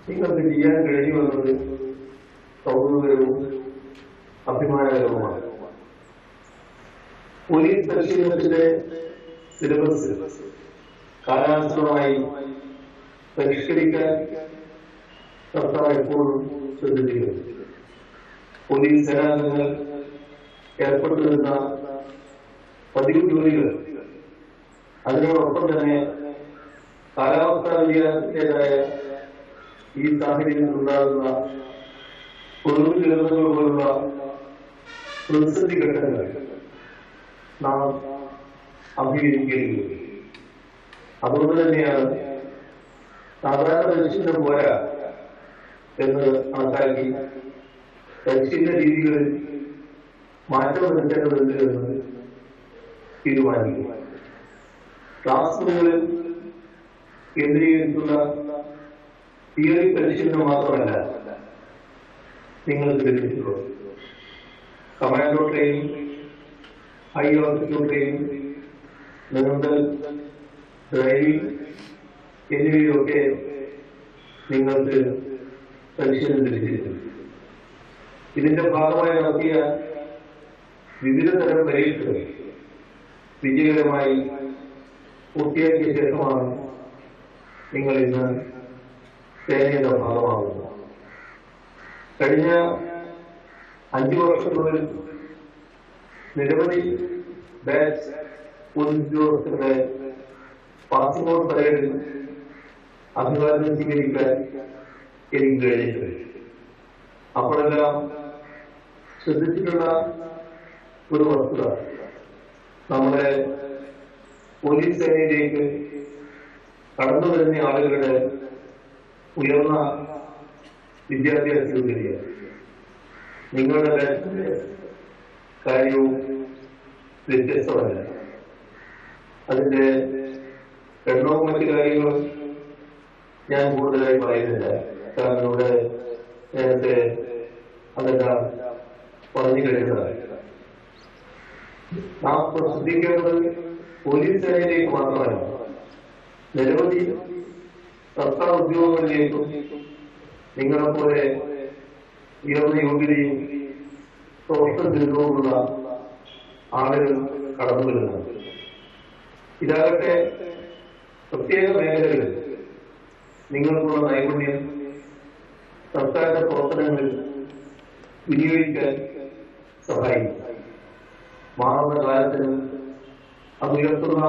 നിങ്ങൾക്ക് ചെയ്യാൻ കഴിയുമെന്നത് കൗതുകകരവും അഭിമാനകരവുമാണ്. പോലീസ് പരിശീലനത്തിലെ സിലബസ് കാലാനുസൃതമായി പരിഷ്കരിക്കാൻ സർക്കാർ എപ്പോഴും ശ്രദ്ധിക്കുന്നു. പോലീസ് സേനാംഗങ്ങൾ ഏർപ്പെട്ടിരുന്ന പതിവ് ജോലികൾ അതിനോടൊപ്പം തന്നെ കാലാവസ്ഥാ വ്യതിയാനത്തിൻ്റെതായ ഈ സാഹചര്യത്തിൽ ഉണ്ടാകുന്ന കൊതുക് ദുരന്തങ്ങൾ പോലുള്ള പ്രതിസന്ധി ഘട്ടങ്ങൾ നാം അഭിമുഖീകരിക്കുന്നത്. അതുകൊണ്ട് തന്നെയാണ് സാധാരണ പരിശീലനം പോരാ എന്ന് കണക്കാക്കി പരിശീലന രീതികളിൽ മാറ്റം വരുത്തേണ്ടതുണ്ട് എന്ന് തീരുമാനിക്കും. ക്ലാസ് മുറികളിൽ കേന്ദ്രീകരിക്കുന്ന തിയറി പരിശീലനം മാത്രമല്ല നിങ്ങൾക്ക് ലഭിച്ചിട്ടുള്ളത്. Commando training, high altitude training, നീന്തൽ, ഡ്രൈവിംഗ് എന്നിവയൊക്കെ നിങ്ങൾക്ക് പരിശീലനം ലഭിച്ചിട്ടുണ്ട്. ഇതിന്റെ ഭാഗമായി നടത്തിയ വിവിധ തരം പരീക്ഷകൾ വിജയകരമായി പൂർത്തിയാക്കിയ ശേഷമാണ് നിങ്ങൾ ഇന്ന് സേനയുടെ ഭാഗമാകുന്നത്. കഴിഞ്ഞ 5 വർഷങ്ങളിൽ നിരവധി ബാച്ച് പോലീസ് ഉദ്യോഗസ്ഥരുടെ പാസിംഗ് ഔട്ട് പരേഡിൽ അഭിവാദ്യം സ്വീകരിക്കാൻ എനിക്ക് കഴിഞ്ഞിട്ടുണ്ട്. അപ്പോഴെല്ലാം ശ്രദ്ധിച്ചിട്ടുള്ള ഒരു വസ്തുത, നമ്മുടെ പോലീസ് സേനയിലേക്ക് കടന്നു വരുന്ന ആളുകളുടെ ഉയർന്ന വിദ്യാഭ്യാസ യോഗ്യതയാണ്. നിങ്ങളുടെ കാര്യവും വ്യത്യസ്തമല്ല. അതിന്റെ എണ്ണവും മറ്റു കാര്യങ്ങളും ഞാൻ കൂടുതലായി പറയുന്നില്ല. കാരണം ഇവിടെ നേരത്തെ അതെല്ലാം പറഞ്ഞു കഴിഞ്ഞതാണ്. നാം ശ്രദ്ധിക്കേണ്ടത് പോലീസ് സേനയിലേക്ക് മാത്രമല്ല, നിരവധി സർക്കാർ ഉദ്യോഗങ്ങളിലേക്കും നിങ്ങളെപ്പോലെ ഉയർന്ന യോഗ്യതയും പ്രൊഫഷണൽ ബിരുദവുമുള്ള ആളുകൾ കടന്നു വരുന്നത്. ഇതാകട്ടെ പ്രത്യേക മേഖലകളിൽ നിങ്ങൾക്കുള്ള നൈപുണ്യം സർക്കാരിന്റെ പ്രവർത്തനങ്ങളിൽ വിനിയോഗിക്കാൻ സഹായിക്കും. മാറുന്ന കാലത്തിന് അത് ഉയർത്തുന്ന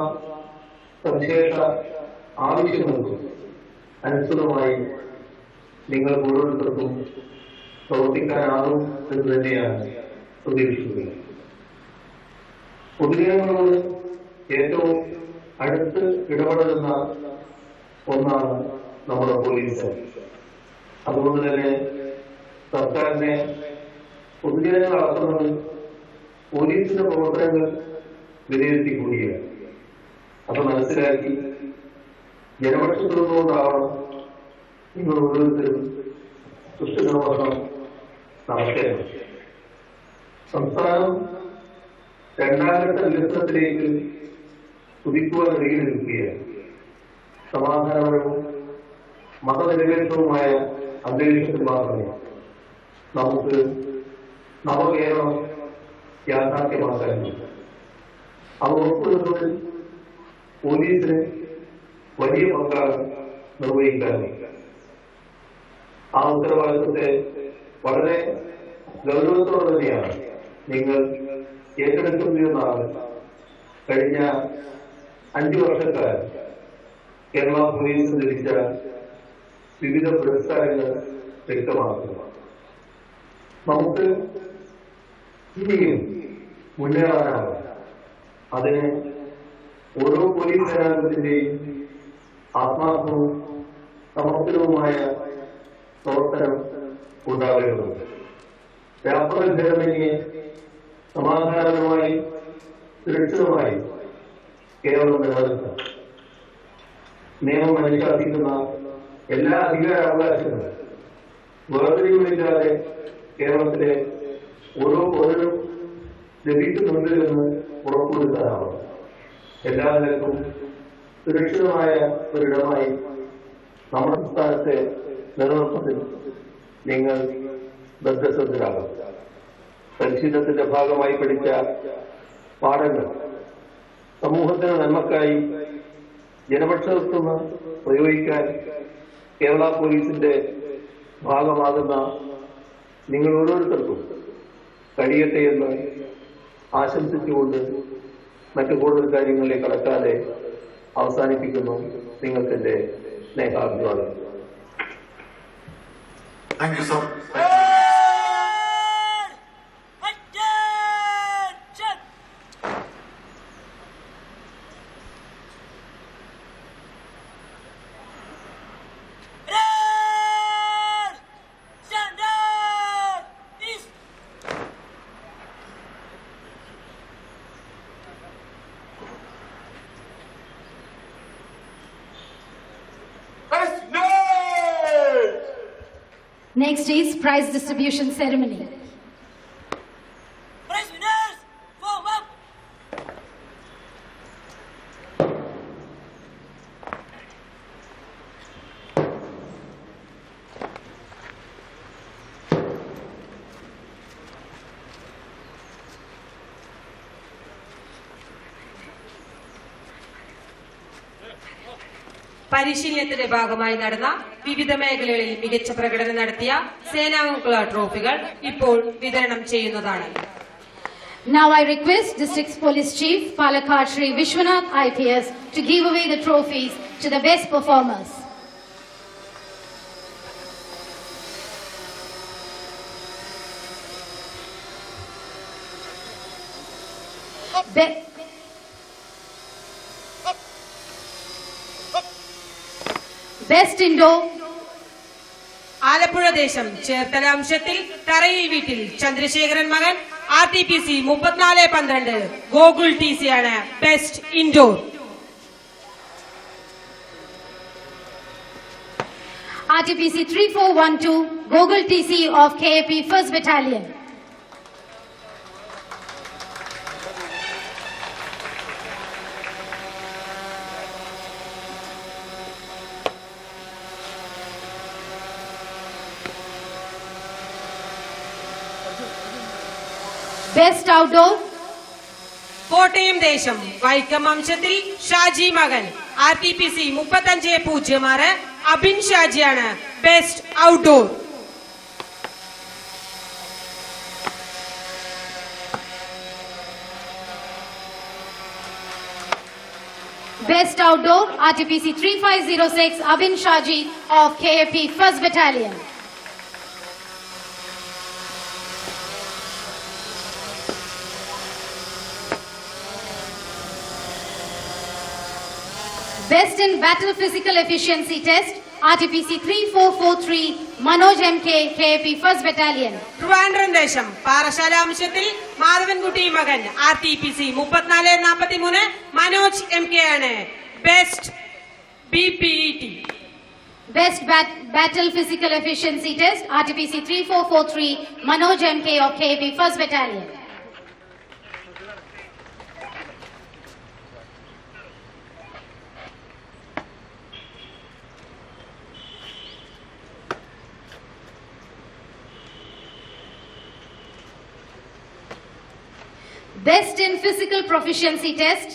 സവിശേഷ ആവശ്യങ്ങൾക്ക് അനുസൃതമായി നിങ്ങൾ ഓരോരുത്തർക്കും പ്രവർത്തിക്കാനാകും എന്ന് തന്നെയാണ് പ്രതീക്ഷിക്കുന്നത്. പൊതുജനങ്ങളോട് ഏറ്റവും അടുത്ത് ഇടപെടുന്ന ഒന്നാണ് നമ്മുടെ പോലീസ്. അതുകൊണ്ട് തന്നെ സർക്കാരിനെ പൊതുജനങ്ങൾ അളക്കുന്നത് പോലീസിന്റെ പ്രവർത്തനങ്ങൾ വിലയിരുത്തിക്കൂടിയാണ്. അത് മനസ്സിലാക്കി ജനപക്ഷത്തുനിന്നുകൊണ്ടാവണം നിങ്ങൾ ഓരോരുത്തരും സുസ്ഥിരവർഷം നടത്തേണ്ടത്. സംസ്ഥാനം 2ാം ഘട്ട വികസനത്തിലേക്ക് കുതിക്കുവാൻ ഇറങ്ങിയിരിക്കുകയാണ്. സമാധാനപരവും മതനിരപേക്ഷവുമായ അന്തരീക്ഷത്തിൽ മാത്രമേ നമുക്ക് നവകേരളം യാഥാർത്ഥ്യമാക്കാൻ കഴിയും. അത് ഉറപ്പുവരുന്നതിൽ പോലീസിന് വലിയ പങ്കാണ് നിർവഹിക്കാൻ. ആ ഉത്തരവാദിത്വത്തെ വളരെ ഗൗരവത്തോടെ തന്നെയാണ് നിങ്ങൾ ഏറ്റെടുക്കുന്നതെന്നാണ് കഴിഞ്ഞ 5 വർഷക്കാലം കേരള പോലീസിന് ലഭിച്ച വിവിധ പുരസ്കാരങ്ങൾ വ്യക്തമാക്കുന്നു. നമുക്ക് ഇനിയും മുന്നേറാനാവും. അതിന് ഓരോ പോലീസ് സേനാംഗത്തിന്റെയും ആത്മാർത്ഥവും സമർപ്പിതവുമായ പ്രവർത്തനം ഉണ്ടാവേണ്ടതുണ്ട്. രാഷ്ട്രീയ ഭേദമന്യേ സമാധാനപരമായി സുരക്ഷിതമായി കേരളം നിലനിൽക്കണം. നിയമം അനുശാസിക്കുന്ന എല്ലാ അധികാരാവകാശങ്ങളും വേർതിരിവുകളില്ലാതെ കേരളത്തിലെ ഓരോ പൗരനും ലഭിക്കുന്നുണ്ട് എന്ന് ഉറപ്പുവരുത്താനാവണം. എല്ലാ നിലക്കും സുരക്ഷിതമായ ഒരിടമായി നമ്മുടെ സംസ്ഥാനത്തെ നിലനിർത്തുന്നതിൽ നിങ്ങൾ ബദ്ധശ്രദ്ധരാകും. പരിശീലനത്തിന്റെ ഭാഗമായി പഠിച്ച പാഠങ്ങൾ സമൂഹത്തിന് നന്മക്കായി ജനപക്ഷത്തുനിന്ന് പ്രയോഗിക്കാൻ കേരള പോലീസിന്റെ ഭാഗമാകുന്ന നിങ്ങൾ ഓരോരുത്തർക്കും കഴിയട്ടെ എന്ന് ആശംസിച്ചുകൊണ്ട് മറ്റു കൂടുതൽ കാര്യങ്ങളിലേക്ക് കടക്കാതെ അവസാനിപ്പിക്കുന്നു. നിങ്ങൾക്ക് എന്റെ സ്നേഹാഭിവാദം. Thank you sir. Next is prize distribution ceremony. Prize winners, form up. പരിശീലനത്തിന്റെ ഭാഗമായി നടന്ന വിവിധ മേഖലകളിൽ മികച്ച പ്രകടനം നടത്തിയ സേനാംഗങ്ങൾക്കുള്ള ട്രോഫികൾ ഇപ്പോൾ വിതരണം ചെയ്യുന്നതാണ്. Now I request District Police Chief Palakkad Shri Vishwanath IPS to give away the trophies to the best performers. Best Indoor. Alappuzha ദേശം ചേർത്തല അംശത്തിൽ തറയിൽ വീട്ടിൽ ചന്ദ്രശേഖരൻ മകൻ RTPC 3412 ഗോകുൽ TC ആണ് best indoor. RTPC 3412 Gogul TC of KAP 1st Battalion. Best Outdoor. Kottayam ദേശം വൈക്കം അംശത്തിൽ ഷാജി മകൻ RTPC 3506 Abin ഷാജിയാണ് best outdoor. Best Outdoor RTPC 3506 Abin Shaji of KAP 1st Battalion. Best in Battle Physical Efficiency Test RTPC 3443 Manoj MK KAP 1st Battalion. Trivandrum ദേശം പാറശാല അംശത്തിൽ മാധവൻകുട്ടി മകൻ RTPC 3443 Manoj MK ആണ് best BPET. Best Battle Physical Efficiency Test RTPC 3443 Manoj MK of KAP 1st Battalion. Best in Physical Proficiency Test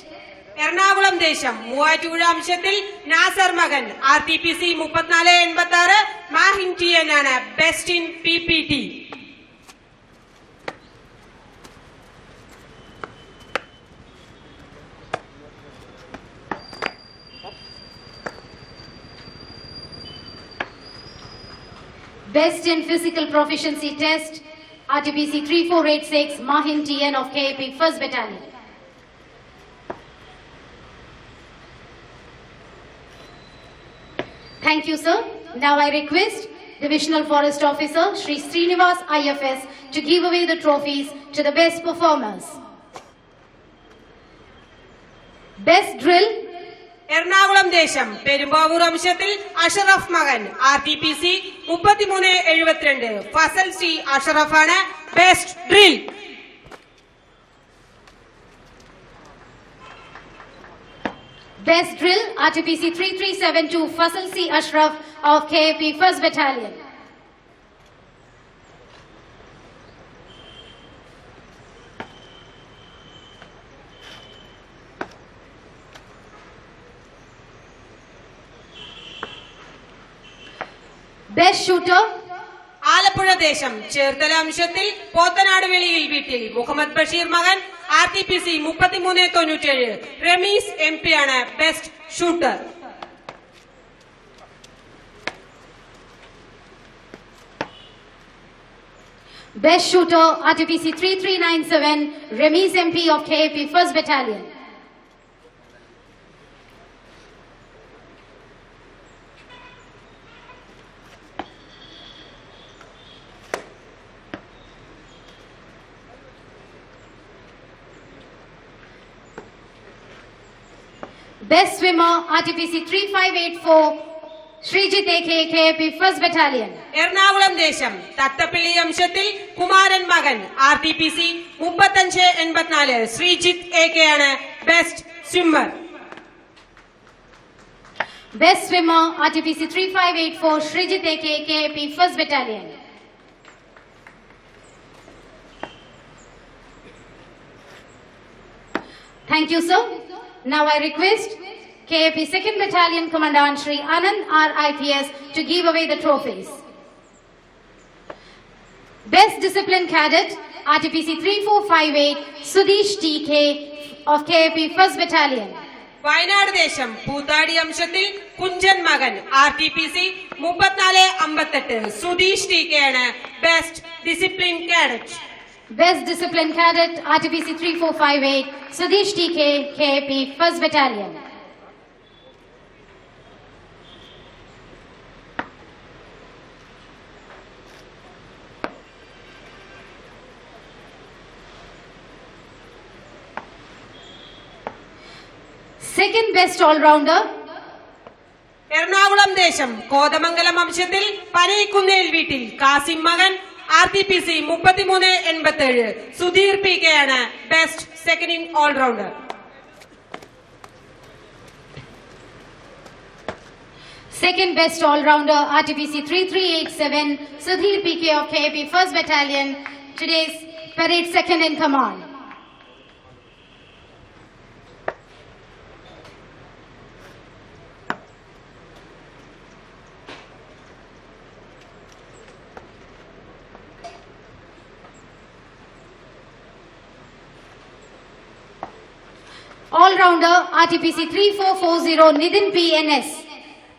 Ernakulam ദേശം മൂവാറ്റുപുഴ അംശത്തിൽ നാസർ മകൻ RTPC 3486 Mahin TN ആണ് best in PPT. Best in Physical Proficiency Test, RTPC 3486, Mahin TN of KAP 1st Battalion. Thank you, sir. Now I request Divisional Forest Officer Shri Srinivas IFS to give away the trophies to the best performers. Best Drill, Ernakulam ദേശം പെരുമ്പാവൂർ അംശത്തിൽ അഷറഫ് മകൻ RTPC 3372 Fasal C അഷറഫാണ് best drill. Best Drill, RTPC 3372, Fasal C Ashraf of KAP 1st Battalion. Best Shooter, Alappuzha ദേശം ചേർത്തല അംശത്തിൽ പോത്തനാട് വെളിയിൽ വീട്ടിൽ മുഹമ്മദ് ബഷീർ മകൻ RTPC 3397 Ramees MP ആണ് best shooter. Best Shooter, RTPC 3397, Remiz MP of KAP 1st Battalion. Best Swimmer, RTPC 3584, Srijit AK, KAP 1st Battalion. Ernakulam ദേശം തത്തപ്പള്ളി അംശത്തിൽ കുമാരൻ മകൻ RTPC 3584 Sreejith AK ആണ് best swimmer. Best Swimmer, RTPC 3584, Srijit AK, KAP 1st Battalion. Thank you, sir. Now I request KAP 2nd Battalion Commandant Shri Anand R IPS to give away the trophies. Best Discipline Cadet, RTPC 3458, Sudesh TK of KAP 1st Battalion. Wayanad ദേശം പൂത്താടി അംശത്തിൽ കുഞ്ചൻ മകൻ RTPC 3458 Sudheesh TK ആണ് best discipline cadet. Best Discipline Cadet, RTPC 3458, Sudesh TK, KAP 1st Battalion. Second Best All-Rounder, Ernakulam ദേശം കോതമംഗലം അംശത്തിൽ പനയിക്കുന്നേൽ വീട്ടിൽ കാസിം മകൻ RTPC 3387 Sudheer PK ആണ് best second allrounder. Second Best All-Rounder, RTPC 3387, Sudhir PK of KAP 1st Battalion, today's parade second in command. All-Rounder, RTPC 3440, Nidin PNS.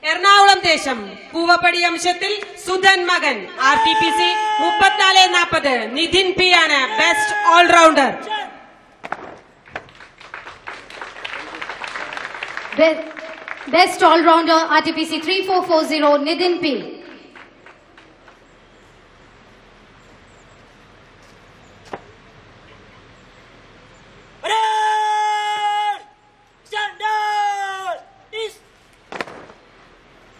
Ernakulam ദേശം പൂവപ്പടി അംശത്തിൽ സുധൻ മകൻ RTPC 3440 Nithin P ആണ് best allrounder. Best All-Rounder, RTPC 3440, Nidin P.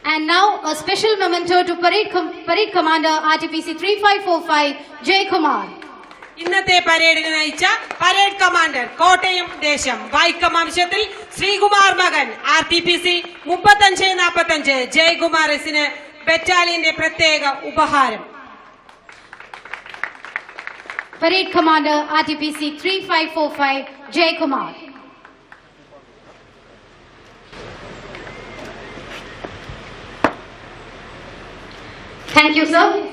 And now a special memento to Parade Commander RTPC 3545 Jay Kumar. ഇന്നത്തെ പരേഡിന് നയിച്ച parade commander Kottayam ദേശം വൈക്കം അംശത്തിൽ ശ്രീകുമാർ മകൻ RTPC 3545 Jayakumar എസിന് ബറ്റാലിയന്റെ പ്രത്യേക ഉപഹാരം. Parade Commander RTPC 3545 Jay Kumar. Thank you, sir.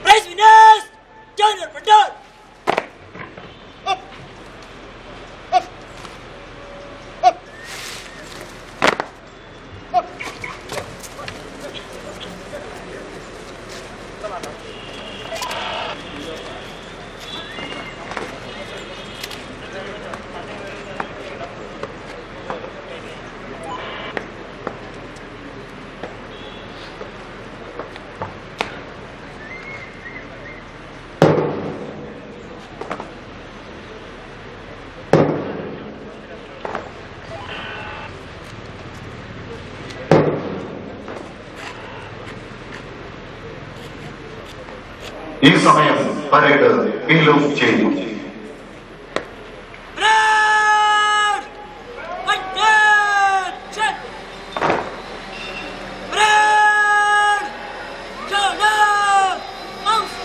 Prize winners! Turn your return! ഈ സമയം parade peel off ചെയ്തു. Parade! Attention! Parade! Turn up! Mouse!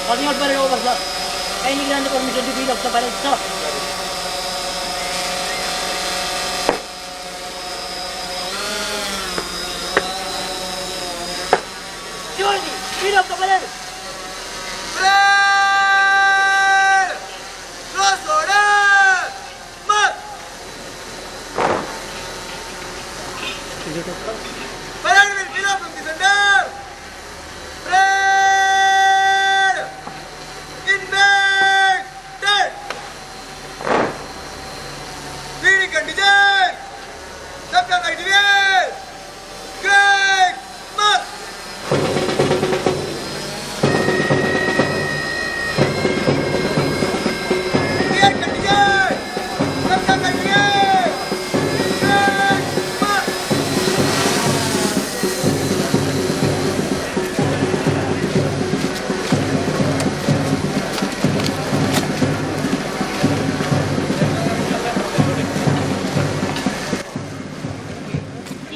Passing out parade over, sir. Kindly grant the permission to field of the parade, sir. Security, field of the parade. Parade! Cross order! March! Parade will fill up from the center! Parade! Invade! Dead! Leading condition! Chapter 98! Great! March! Clear condition! Chapter 98! Great! March!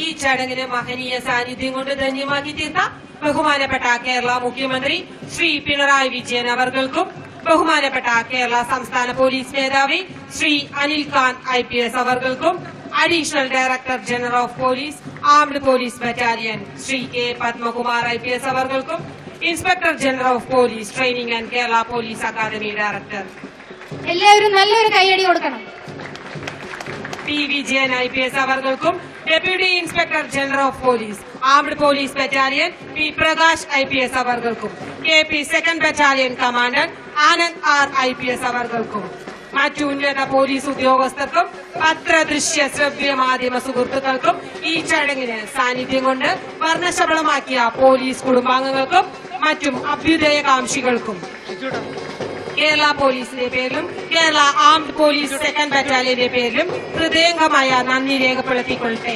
ഈ ചടങ്ങിന് മഹനീയ സാന്നിധ്യം കൊണ്ട് ധന്യമാക്കി തീർത്ത ബഹുമാനപ്പെട്ട കേരള മുഖ്യമന്ത്രി ശ്രീ പിണറായി വിജയൻ അവർക്കും ബഹുമാനപ്പെട്ട കേരള സംസ്ഥാന പോലീസ് മേധാവി ശ്രീ അനിൽ ഖാൻ IPS അവർക്കും additional director general of police armed police battalion Shri K Padmakumar IPS അവർക്കും inspector general of police training and Kerala police academy director എല്ലാവരും നല്ലൊരു കൈയടി കൊടുക്കണം. P. Vijayan IPS അവർക്കും deputy inspector general of police armed police battalion P. Prakash IPS അവർക്കും KP second battalion commandant Anand R IPS അവർക്കും മറ്റു ഉന്നത പോലീസ് ഉദ്യോഗസ്ഥർക്കും പത്രദൃശ്യ ശ്രവ്യ മാധ്യമ സുഹൃത്തുക്കൾക്കും ഈ ചടങ്ങിന് സാന്നിധ്യം കൊണ്ട് വർണ്ണശബളമാക്കിയ പോലീസ് കുടുംബാംഗങ്ങൾക്കും മറ്റും അഭ്യുദയകാംക്ഷികൾക്കും കേരള പോലീസിന്റെ പേരിലും കേരള ആംഡ് പോലീസ് സെക്കൻഡ് ബറ്റാലിയന്റെ പേരിലും ഹൃദയംഗമായ നന്ദി രേഖപ്പെടുത്തിക്കൊള്ളട്ടെ.